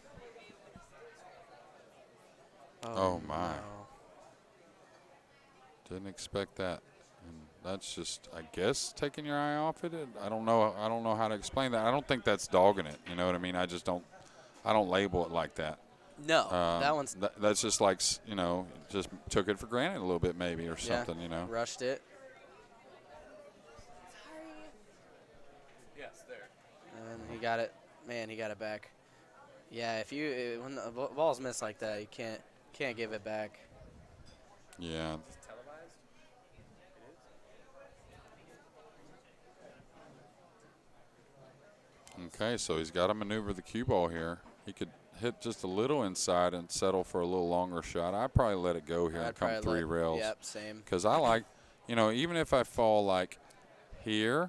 Oh, my. No. Didn't expect that. And that's just, I guess, taking your eye off it. I don't know. I don't know how to explain that. I don't think that's dogging it. You know what I mean? I just don't. I don't label it like that. No, that one's That's just like, you know, just took it for granted a little bit maybe or yeah, something. You know. rushed it. Yes, there. And he got it. Man, he got it back. Yeah, if you when the ball's missed like that, you can't give it back. Yeah. Televised? It is? Okay, so he's got to maneuver the cue ball here. He could hit just a little inside and settle for a little longer shot. I'd probably let it go here and come probably 3 rails. Yep, same. Because I like, you know, even if I fall like here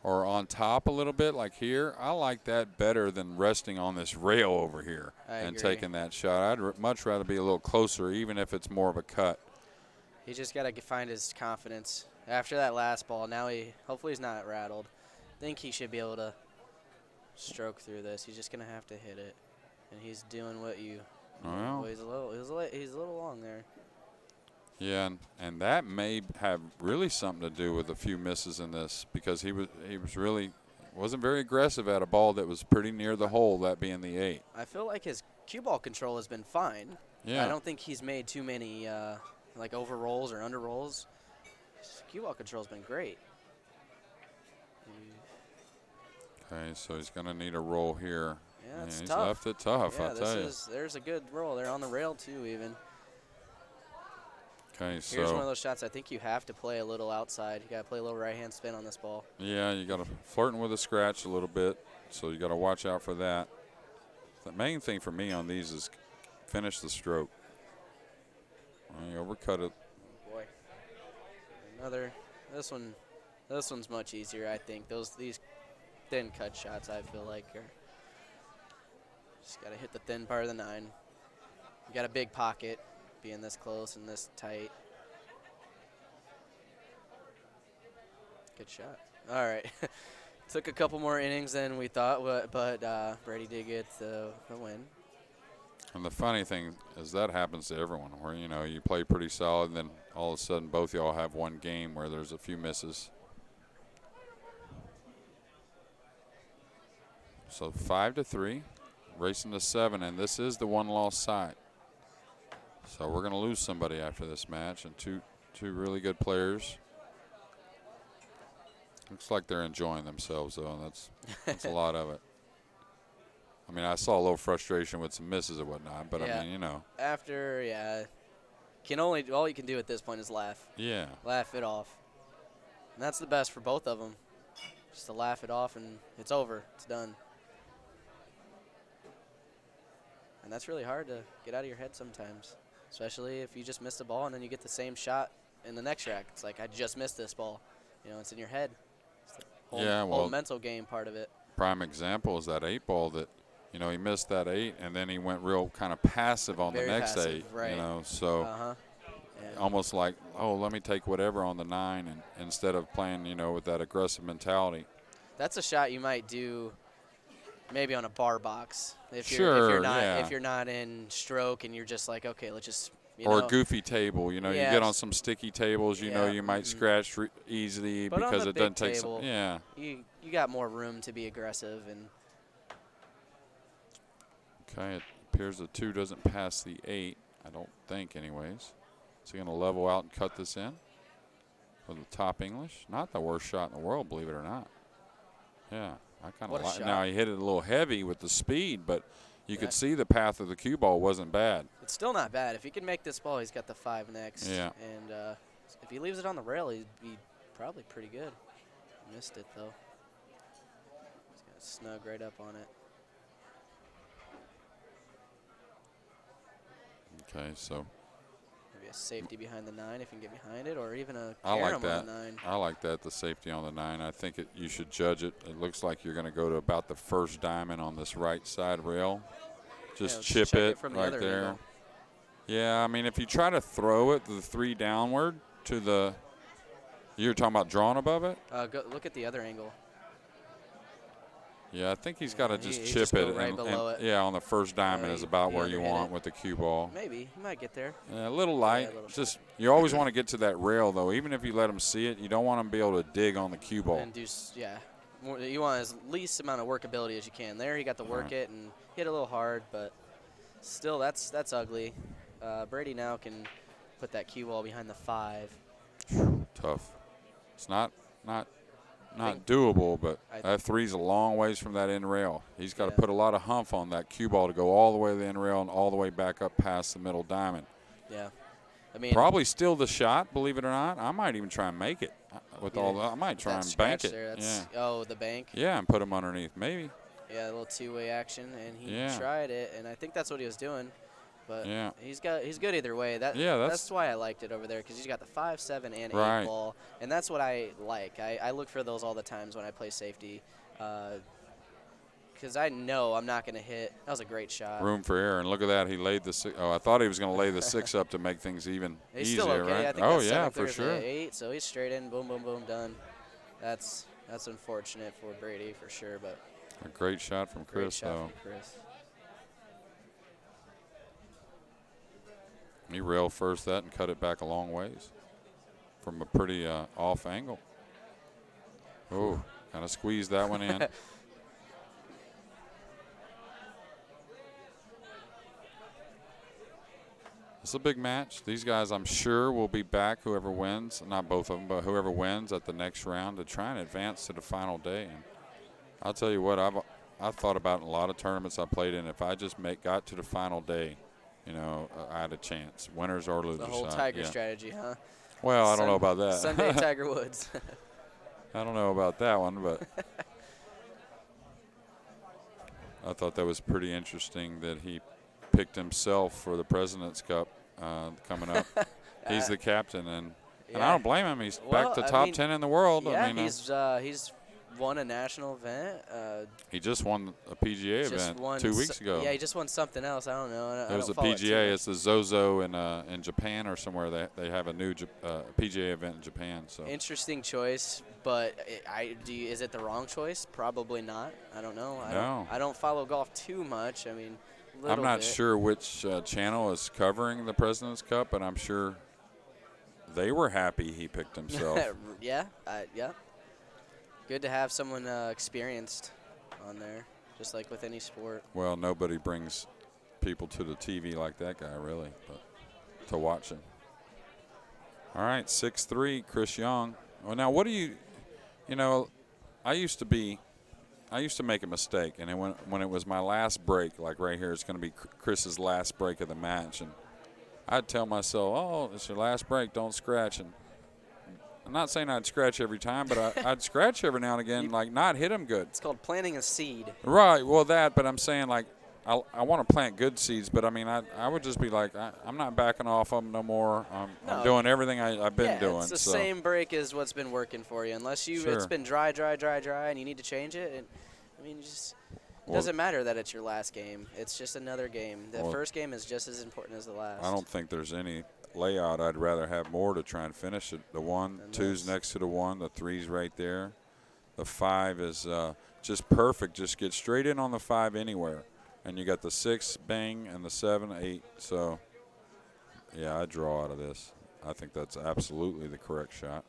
or on top a little bit like here, I like that better than resting on this rail over here I and agree. taking that shot. I'd much rather be a little closer, even if it's more of a cut. He just got to find his confidence after that last ball. Now hopefully he's not rattled. I think he should be able to stroke through this. He's just gonna have to hit it, and he's doing what you. Well, he's a little long there. yeah, and that may have really something to do with a few misses in this because he wasn't very aggressive at a ball that was pretty near the hole, that being the 8. I feel like his cue ball control has been fine. Yeah. I don't think he's made too many like over rolls or under rolls. His cue ball control's been great. Okay, so he's going to need a roll here. Yeah, it's he's tough. left it tough, Yeah, I tell you. there's a good roll. They're on the rail too, even. Okay, Here's one of so those shots I think you have to play a little outside. You got to play a little right-hand spin on this ball. yeah, you got to flirting with a scratch a little bit, so you got to watch out for that. The main thing for me on these is finish the stroke. You overcut it. Boy, this one's much easier. I think these thin cut shots I feel like are just got to hit the thin part of the 9. You got a big pocket, being this close and this tight. Good shot. All right. Took a couple more innings than we thought, but Brady did get the win. And the funny thing is that happens to everyone, where you know you play pretty solid, and then all of a sudden both y'all have one game where there's a few misses. So 5-3, racing to 7, and this is the one loss side. So we're going to lose somebody after this match, and two really good players. Looks like they're enjoying themselves, though, and that's a lot of it. I mean, I saw a little frustration with some misses and whatnot, but Yeah. I mean, you know. After, all you can do at this point is laugh. Yeah. Laugh it off. And that's the best for both of them. Just to laugh it off, and it's over. It's done. And that's really hard to get out of your head sometimes, especially if you just missed a ball and then you get the same shot in the next track. It's like, I just missed this ball. You know, it's in your head. It's the whole mental game part of it. Prime example is that 8 ball that, you know, he missed that 8, and then he went real kind of passive on Very the next passive, 8. right. You know, so almost like, oh, let me take whatever on the 9, and instead of playing, you know, with that aggressive mentality. That's a shot you might do maybe on a bar box if Sure, you're not in stroke and you're just like, okay, let's just a goofy table, you know, Yeah, you get on some sticky tables, you know, yeah, you might scratch easily But on because the it doesn't big take table, you got more room to be aggressive. And Okay, it appears the 2 doesn't pass the 8, I don't think, anyways. Is he going to level out and cut this in with the top English? Not the worst shot in the world, believe it or not. Yeah, I kind What of a like. shot. Now he hit it a little heavy with the speed, but you Yeah. could see the path of the cue ball wasn't bad. It's still not bad. If he can make this ball, he's got the 5 next. Yeah. And if he leaves it on the rail, he'd be probably pretty good. Missed it, though. He's going to snug right up on it. Okay, so Maybe a safety behind the 9 if you can get behind it, or even a I like carom that. on the 9. I like that, the safety on the 9. I think you should judge it. It looks like you're going to go to about the first diamond on this right side rail. Just let's chip check it it from the right other there. angle. Yeah, I mean, if you try to throw it the 3 downward to the, you're talking about drawing above it? Look at the other angle. Yeah, I think he's got to he just just chip go it. right below it. Yeah, on the first diamond is about he where you underhit want it. with the cue ball. Maybe. He might get there. Yeah, a little light. a little Just you always want to get to that rail, though. Even if you let him see it, you don't want him to be able to dig on the cue ball. And you want as least amount of workability as you can. There, he got to work it and hit a little hard, but still, that's ugly. Brady now can put that cue ball behind the 5. Tough. It's not doable, but I that 3's a long ways from that end rail. He's got to Yeah. put a lot of humph on that cue ball to go all the way to the end rail and all the way back up past the middle diamond. Yeah, I mean, Probably still the shot, believe it or not. I might even try and make it with Yeah, all that. I might try that and bank scratch it. there, Yeah. Oh, the bank. Yeah, and put him underneath. Maybe. Yeah, a little 2-way action, and he Yeah. tried it, and I think that's what he was doing. But Yeah. he's good either way. Yeah, that's why I liked it over there, because he's got the 5, 7, and 8 Right. ball, and that's what I like. I look for those all the times when I play safety, because I know I'm not going to hit. That was a great shot. Room for error. And look at that. He laid the 6. Oh, I thought he was going to lay the 6 up to make things even He's easier, still okay. right? I think Oh, that's yeah, 7 for clears sure. the 8, so he's straight in. Boom, boom, boom, done. That's unfortunate for Brady for sure, but A great shot from great Chris, shot though. from Chris. He rail first that and cut it back a long ways from a pretty off angle. Oh, kind of squeezed that one in. It's a big match. These guys, I'm sure, will be back, whoever wins. Not both of them, but whoever wins at the next round to try and advance to the final day. And I'll tell you what, I've thought about in a lot of tournaments I played in. If I just got to the final day, I had a chance. Winners or losers. The whole Tiger strategy, huh? Well, I don't know about that. Sunday Tiger Woods. I don't know about that one, but I thought that was pretty interesting that he picked himself for the President's Cup coming up. He's the captain, and I don't blame him. He's back to top 10 in the world. Yeah, I mean, he's won a national event. he just won a PGA event 2 weeks ago. Yeah, he just won something else. I don't know. It was a PGA. It's the Zozo in Japan or somewhere. They have a new PGA event in Japan. So interesting choice, but is it the wrong choice? Probably not. I don't know. I don't follow golf too much. I mean, I'm not sure which channel is covering the President's Cup, but I'm sure they were happy he picked himself. Yeah. Good to have someone experienced on there, just like with any sport. Well, nobody brings people to the TV like that guy, really, but to watch him. All right, 6'3", Chris Young. Well, now what do you I used to make a mistake, and when it was my last break, like right here, it's going to be Chris's last break of the match, and I'd tell myself, oh, it's your last break, don't scratch. And I'm not saying I'd scratch every time, but I'd scratch every now and again, like not hit him good. It's called planting a seed. Right, well, but I'm saying, like, I want to plant good seeds, but, I mean, I would just be like, I'm not backing off them no more. I'm doing everything I've been doing. It's the same break as what's been working for you. Unless it's been dry, and you need to change it. And, I mean, it doesn't matter that it's your last game. It's just another game. The first game is just as important as the last. I don't think there's any layout I'd rather have more to try and finish it. The 1, 2's next to the 1, the 3's right there. The 5 is just perfect. Just get straight in on the 5 anywhere. And you got the 6, bang, and the 7, 8. So, yeah, I draw out of this. I think that's absolutely the correct shot.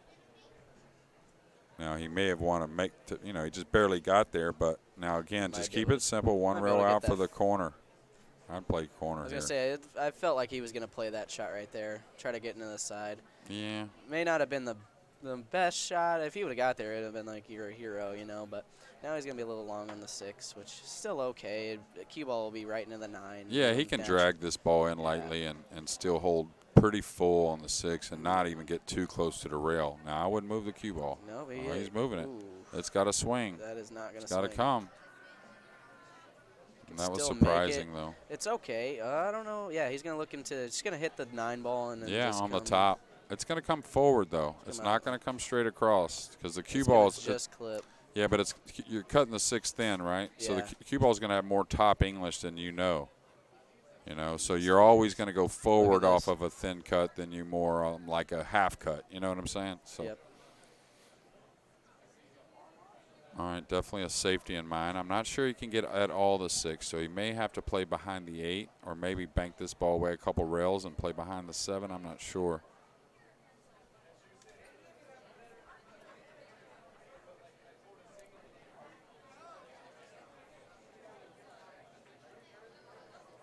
Now, he may have wanted to make, he just barely got there. But now, again, just keep it simple. One rail out for the corner. I'd play corner I was here. going to say, I felt like he was going to play that shot right there, try to get into the side. Yeah. May not have been the best shot. If he would have got there, it would have been like, you're a hero, you know. But now he's going to be a little long on the 6, which is still okay. The cue ball will be right into the 9. Yeah, he can down. drag this ball in lightly and still hold pretty full on the 6 and not even get too close to the rail. Now, I wouldn't move the cue ball. No, He's moving it. Ooh, It's got to swing. that is not going to It's got swing. to come. Can And that was still make surprising, it. though. It's okay. I don't know. Yeah, he's going to look into – just going to hit the 9 ball and then Yeah, just on the come- top. It's going to come forward, though. It's Come not out. going to come straight across because the cue It's ball gonna is just clip. yeah, but you're cutting the 6 thin, right? So the Yeah. cue ball is going to have more top English than you know. You know, so you're always going to go forward off this. of a thin cut than you more like a half cut. You know what I'm saying? So. Yep. All right, definitely a safety in mind. I'm not sure he can get at all the 6, so he may have to play behind the 8 or maybe bank this ball away a couple rails and play behind the 7. I'm not sure.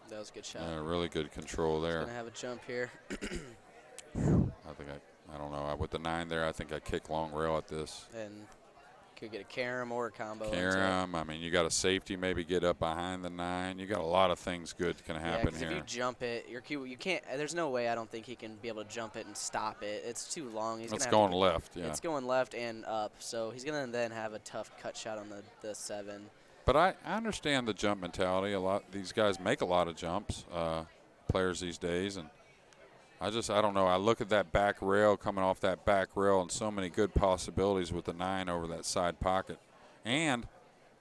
That was a good shot. Yeah, really good control there. Going to have a jump here. I think I don't know. With the 9 there, I think I kick long rail at this. And could get a carom or a combo. into it. Carom. I mean, you got a safety, maybe get up behind the 9. You got a lot of things good can Yeah, happen 'cause here. if you jump it, your cue, you can't. There's no way I don't think he can be able to jump it and stop it. It's too long. He's It's gonna have going left, yeah. It's going left and up, so he's gonna then have a tough cut shot on the 7. But I understand the jump mentality. These guys make a lot of jumps, players these days, and I don't know. I look at that back rail coming off that back rail, and so many good possibilities with the 9 over that side pocket. And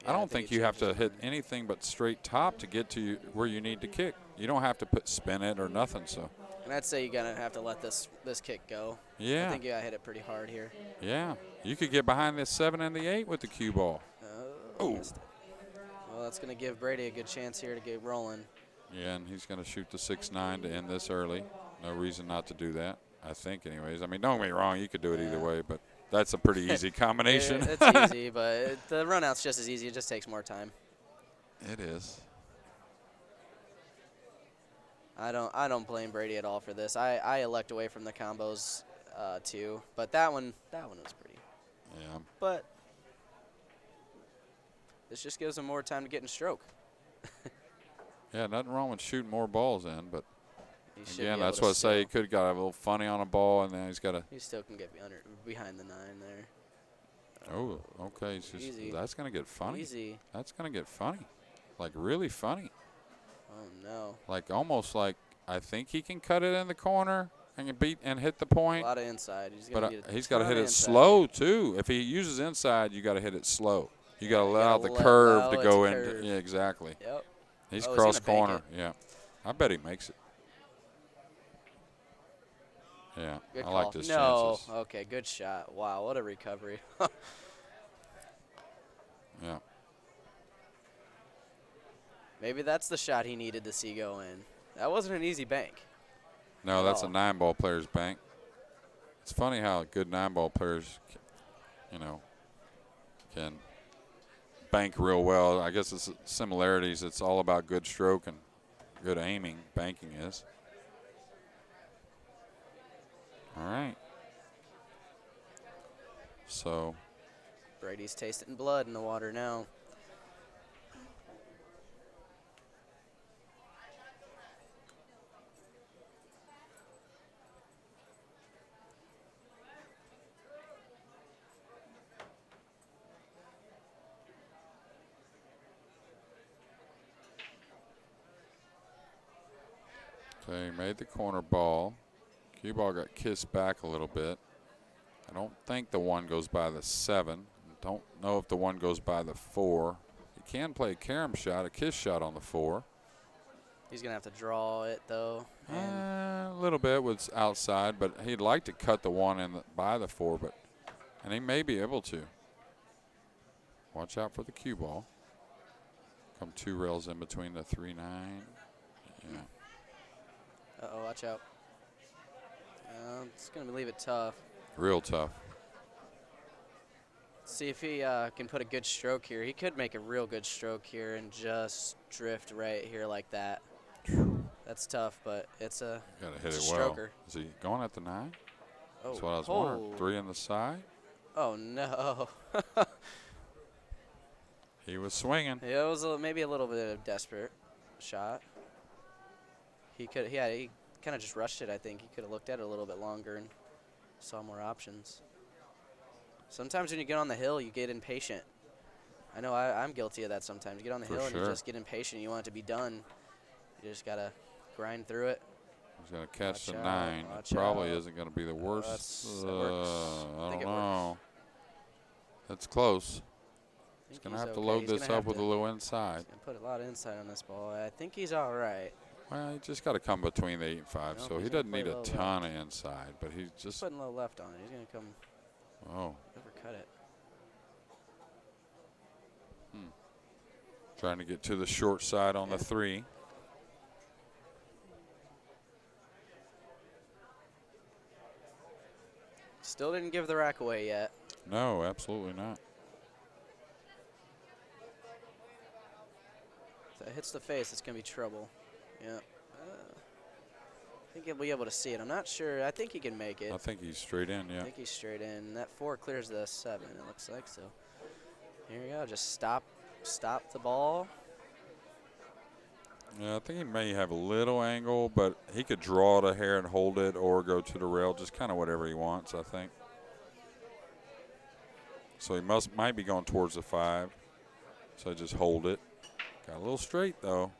Yeah, I don't think he you have to changes hit anything but straight top to get to where you need to kick. You don't have to spin it or nothing. So And I'd say you're gonna have to let this kick go. yeah, I think you gotta hit it pretty hard here. yeah, you could get behind the 7 and the 8 with the cue ball. Missed it. Well, that's gonna give Brady a good chance here to get rolling. Yeah, and he's going to shoot the 6-9 to end this early. No reason not to do that, I think, anyways. I mean, don't get me wrong, you could do it either way, but that's a pretty easy combination. It's easy, but the run out's just as easy. It just takes more time. It is. I don't blame Brady at all for this. I elect away from the combos too, but that one was pretty. Yeah. But this just gives him more time to get in stroke. Yeah, nothing wrong with shooting more balls in, but He should again, be that's able to what I say. He still- could have got a little funny on a ball, and then he's got to. He still can get behind the 9 there. Oh, okay. He's just, Easy. that's going to get funny. Easy. That's going to get funny. Like, really funny. Oh no. Like, almost like I think he can cut it in the corner and hit the point. A lot of inside. He's But gonna get a he's got to ton hit of it inside. slow, too. If he uses inside, you got to hit it slow. You got to you allow gotta the allow curve to it go to into. curve. Yeah, exactly. Yep. He's Oh, he's cross gonna bank corner. Yeah. I bet he makes it. Yeah, Good I call. like his no. chances. Okay, good shot. Wow, what a recovery. Yeah. Maybe that's the shot he needed to see go in. That wasn't an easy bank. No, At that's all. a 9-ball player's bank. It's funny how good 9-ball players, can bank real well. I guess it's similarities. It's all about good stroke and good aiming. Banking is. All right. So, Brady's tasting blood in the water now. they made the corner ball. Cue ball got kissed back a little bit. I don't think the 1 goes by the 7. Don't know if the 1 goes by the 4. He can play a carom shot, a kiss shot on the 4. He's going to have to draw it, though. And A little bit was outside, but he'd like to cut the 1 in by the 4, and he may be able to. Watch out for the cue ball. Come 2 rails in between the 3-9. Yeah. uh-oh, watch out. It's going to leave it tough. Real tough. See if he can put a good stroke here. He could make a real good stroke here and just drift right here like that. That's tough, but it's a Got to hit it's it a well. stroker. Is he going at the 9? Oh, That's what I was wondering. 3 on the side. Oh no. He was swinging. Yeah, it was maybe a little bit of desperate shot. He kind of just rushed it. I think he could have looked at it a little bit longer and saw more options. Sometimes when you get on the hill, you get impatient. I know I'm guilty of that sometimes. You get on the For hill and you sure. just get impatient. You want it to be done. You just gotta grind through it. He's going to catch Watch the out, 9. watch It probably out. isn't going to be the worst. That works. I think don't it know. works. That's close. I He's think going to have to okay. load He's this gonna up have with a to- little inside. He's gonna put a lot of inside on this ball. I think he's all right. Well, he just got to come between the 8 and 5, Nope, so he's he gonna doesn't play need a low ton of inside, but he's He's just, putting low left on it. He's gonna come oh, overcut it. trying to get to the short side on the Yeah. 3. Still didn't give the rack away yet. No, absolutely not. If that hits the face, it's gonna be trouble. Yeah. I think he'll be able to see it. I'm not sure. I think he can make it. I think he's straight in, I yeah. think he's straight in. That 4 clears the 7, it looks like. So here we go. Just stop the ball. Yeah, I think he may have a little angle, but he could draw to here and hold it or go to the rail, just kind of whatever he wants, I think. So he might be going towards the 5. So just hold it. Got a little straight, though.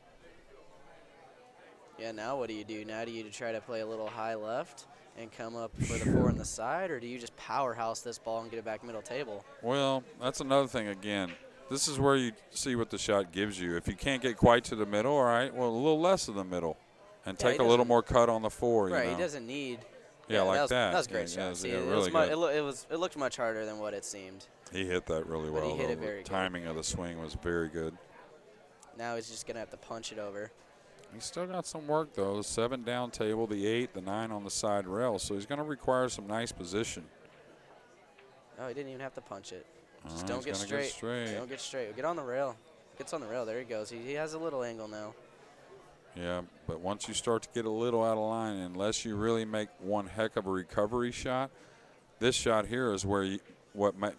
Yeah, now what do you do? Now do you try to play a little high left and come up for the 4 on the side, or do you just powerhouse this ball and get it back middle table? Well, that's another thing again. This is where you see what the shot gives you. If you can't get quite to the middle, all right, well, a little less of the middle. And Yeah, take he a little doesn't- more cut on the 4, Right, you know. he doesn't need. Yeah, like that. That was a great Yeah, shot. See, yeah, it, really good. it looked much harder than what it seemed. He hit that really But well. he hit though. it very The good. timing of the swing was very good. Now he's just gonna have to punch it over. He's still got some work, though. The 7 down table, the 8, the 9 on the side rail. So he's going to require some nice position. Oh, he didn't even have to punch it. Just Oh, don't he's get gonna straight. get straight. Don't get straight. Get on the rail. Gets on the rail. There he goes. He has a little angle now. Yeah, but once you start to get a little out of line, unless you really make one heck of a recovery shot, this shot here is where what might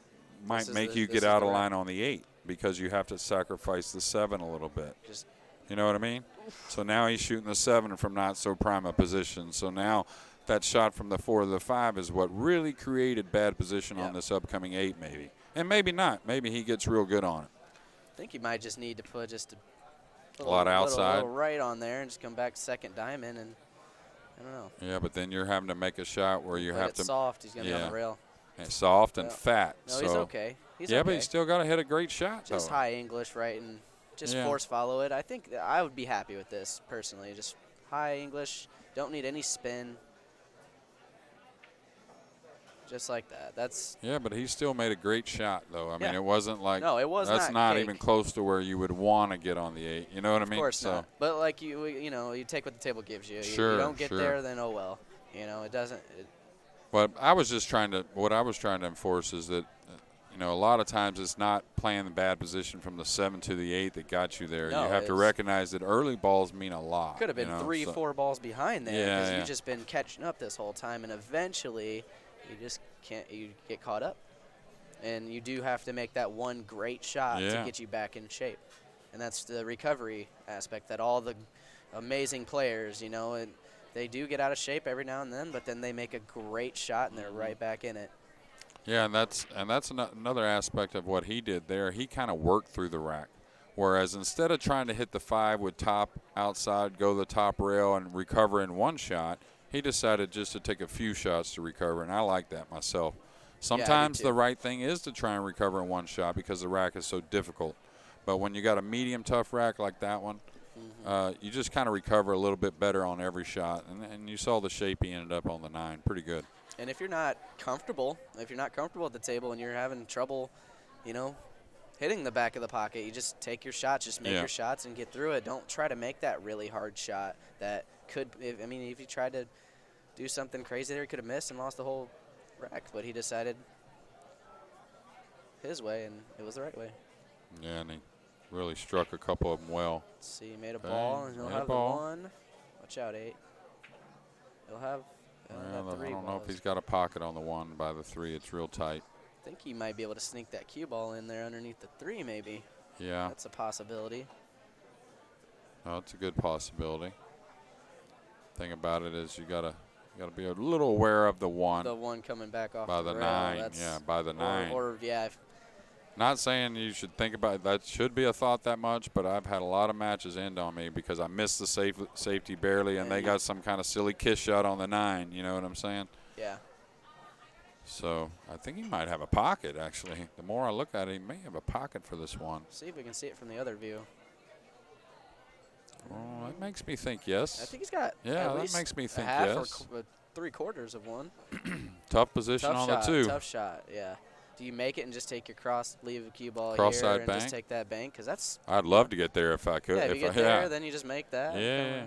make you get out of line on the 8 because you have to sacrifice the 7 a little bit. Just You know what I mean? So now he's shooting the 7 from not so prime a position. So now that shot from the 4 to the 5 is what really created bad position on this upcoming 8 maybe. And maybe not. Maybe he gets real good on it. I think you might just need to put just A lot outside. little right on there and just come back second diamond and I don't know. Yeah, but then you're having to make a shot where you But have it's to soft. He's gonna be on yeah. the rail. and soft and Yeah. fat. No, so he's okay. He's yeah, okay. but he's still got to hit a great shot. Just though. high English, right, and just Yeah. force follow it. I think that I would be happy with this personally. Just high English. Don't need any spin. Just like that. That's Yeah, but he still made a great shot, though. I mean, Yeah. it wasn't like No, it was that's not even cake. close to where you would want to get on the 8. You know what I mean? of course so not. But like you know, you take what the table gives you. You Sure, don't get sure. there, then oh well. You know, it doesn't. But I was just trying to. What I was trying to enforce is that, you know, a lot of times it's not playing the bad position from the 7 to the 8 that got you there. No, you have to it's- recognize that early balls mean a lot. Could have been you know, 3, so- 4 balls behind there Yeah, because yeah. you've just been catching up this whole time, and eventually you just can't. You get caught up, and you do have to make that one great shot Yeah. to get you back in shape, and that's the recovery aspect that all the amazing players, you know, and they do get out of shape every now and then, but then they make a great shot and they're right back in it. Yeah, and that's another aspect of what he did there. He kind of worked through the rack, whereas instead of trying to hit the 5 with top outside, go the top rail, and recover in one shot, he decided just to take a few shots to recover, and I like that myself. Sometimes too. the right thing is to try and recover in one shot because the rack is so difficult. But when you got a medium tough rack like that one, you just kind of recover a little bit better on every shot, and you saw the shape he ended up on the 9. Pretty good. And if you're not comfortable at the table and you're having trouble, you know, hitting the back of the pocket, you just take your shots, just make Yeah. your shots and get through it. Don't try to make that really hard shot that could, if you tried to do something crazy there, he could have missed and lost the whole rack. But he decided his way, and it was the right way. Yeah, and he really struck a couple of them well. Let's see, he made a Okay, ball, and he'll made a have ball. the 1. Watch out, 8. He'll have Well, that 3 I don't know if balls. he's got a pocket on the 1 by the 3. It's real tight. I think he might be able to sneak that cue ball in there underneath the 3, maybe. Yeah. That's a possibility. Oh, it's a good possibility. Thing about it is you gotta be a little aware of the 1. The 1 coming back off by the rail, 9. that's, Yeah, by the 9. Or yeah, Not saying you should think about that should be a thought that much, but I've had a lot of matches end on me because I missed the safety barely, and they got some kind of silly kiss shot on the 9. You know what I'm saying? yeah. So I think he might have a pocket, actually. The more I look at it, he may have a pocket for this 1. See if we can see it from the other view. Oh, that makes me think yes. I think he's got Yeah, at that least makes me think a half yes. or 3/4 of 1. Tough position on shot, the 2. Tough shot, yeah. Do you make it and just take your cross, leave a cue ball Cross here, side and bank? just take that bank? Because that's I'd love to get there if I could. yeah. If you get there, then you just make that. Yeah.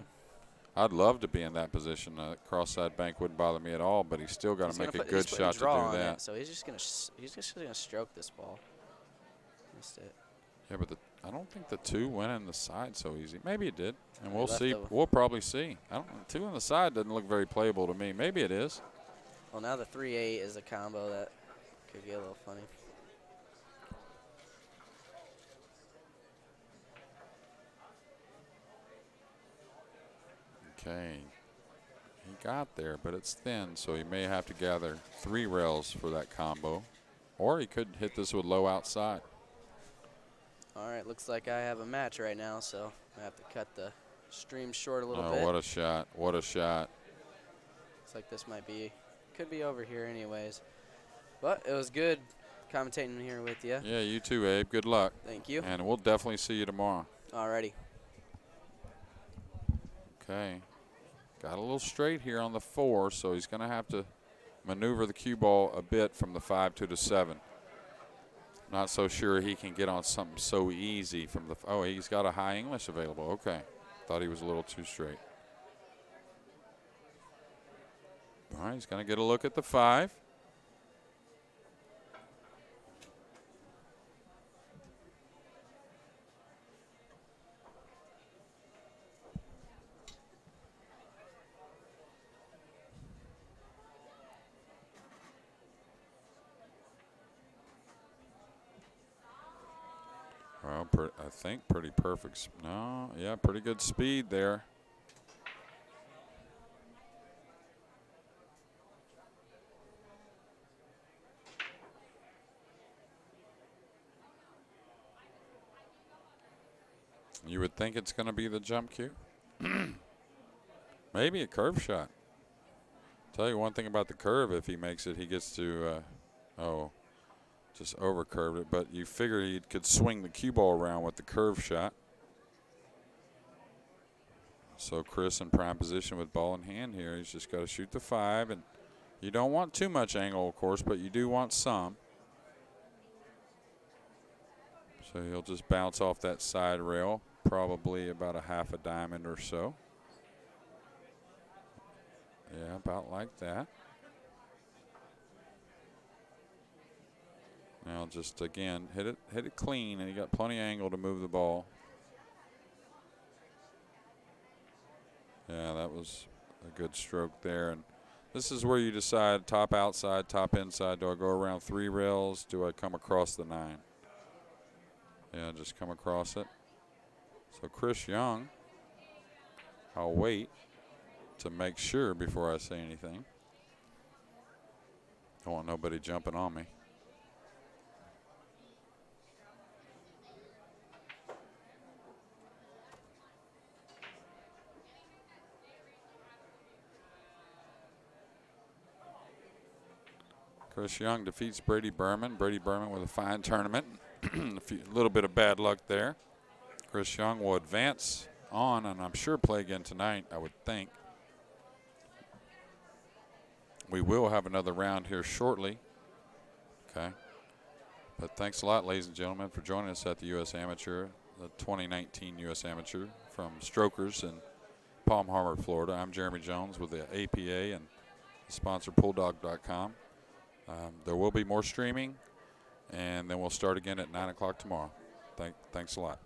I'd love to be in that position. Cross-side bank wouldn't bother me at all, but he's still got to make a good shot to do that. So he's just gonna stroke this ball. Missed it. Yeah, but I don't think the 2 went in the side so easy. Maybe it did, and He we'll left see. the- We'll probably see. 2 on the side doesn't look very playable to me. Maybe it is. Well, now the 3-8 is a combo that could get a little funny. Okay. He got there, but it's thin, so he may have to gather 3 rails for that combo, or he could hit this with low outside. All right, looks like I have a match right now, so I have to cut the stream short a little bit. Oh, what a shot! What a shot! Looks like this could be over here anyways. But it was good commentating here with you. Yeah, you too, Abe. Good luck. Thank you. And we'll definitely see you tomorrow. Alrighty. Okay. Got a little straight here on the 4, so he's going to have to maneuver the cue ball a bit from the 5 to the 7. Not so sure he can get on something so easy from the. Oh, he's got a high English available. Okay. Thought he was a little too straight. All right, he's going to get a look at the 5. Well, I think pretty perfect. No, yeah, pretty good speed there. You would think it's going to be the jump cue. Maybe a curve shot. Tell you one thing about the curve, if he makes it, he gets to, just over curved it. But you figure he could swing the cue ball around with the curve shot. So Chris in prime position with ball in hand here. He's just got to shoot the 5. And you don't want too much angle, of course, but you do want some. So he'll just bounce off that side rail, probably about a half a diamond or so. Yeah, about like that. Now just again hit it clean, and you got plenty of angle to move the ball. Yeah, that was a good stroke there. And this is where you decide top outside, top inside. Do I go around 3 rails? Do I come across the 9? Yeah, just come across it. So Chris Young, I'll wait to make sure before I say anything. Don't want nobody jumping on me. Chris Young defeats Brady Behrman. Brady Behrman with a fine tournament. A little bit of bad luck there. Chris Young will advance on, and I'm sure play again tonight, I would think. We will have another round here shortly. Okay. But thanks a lot, ladies and gentlemen, for joining us at the U.S. Amateur, the 2019 U.S. Amateur from Strokers in Palm Harbor, Florida. I'm Jeremy Jones with the APA and sponsor PullDog.com. There will be more streaming, and then we'll start again at 9 o'clock tomorrow. Thanks a lot.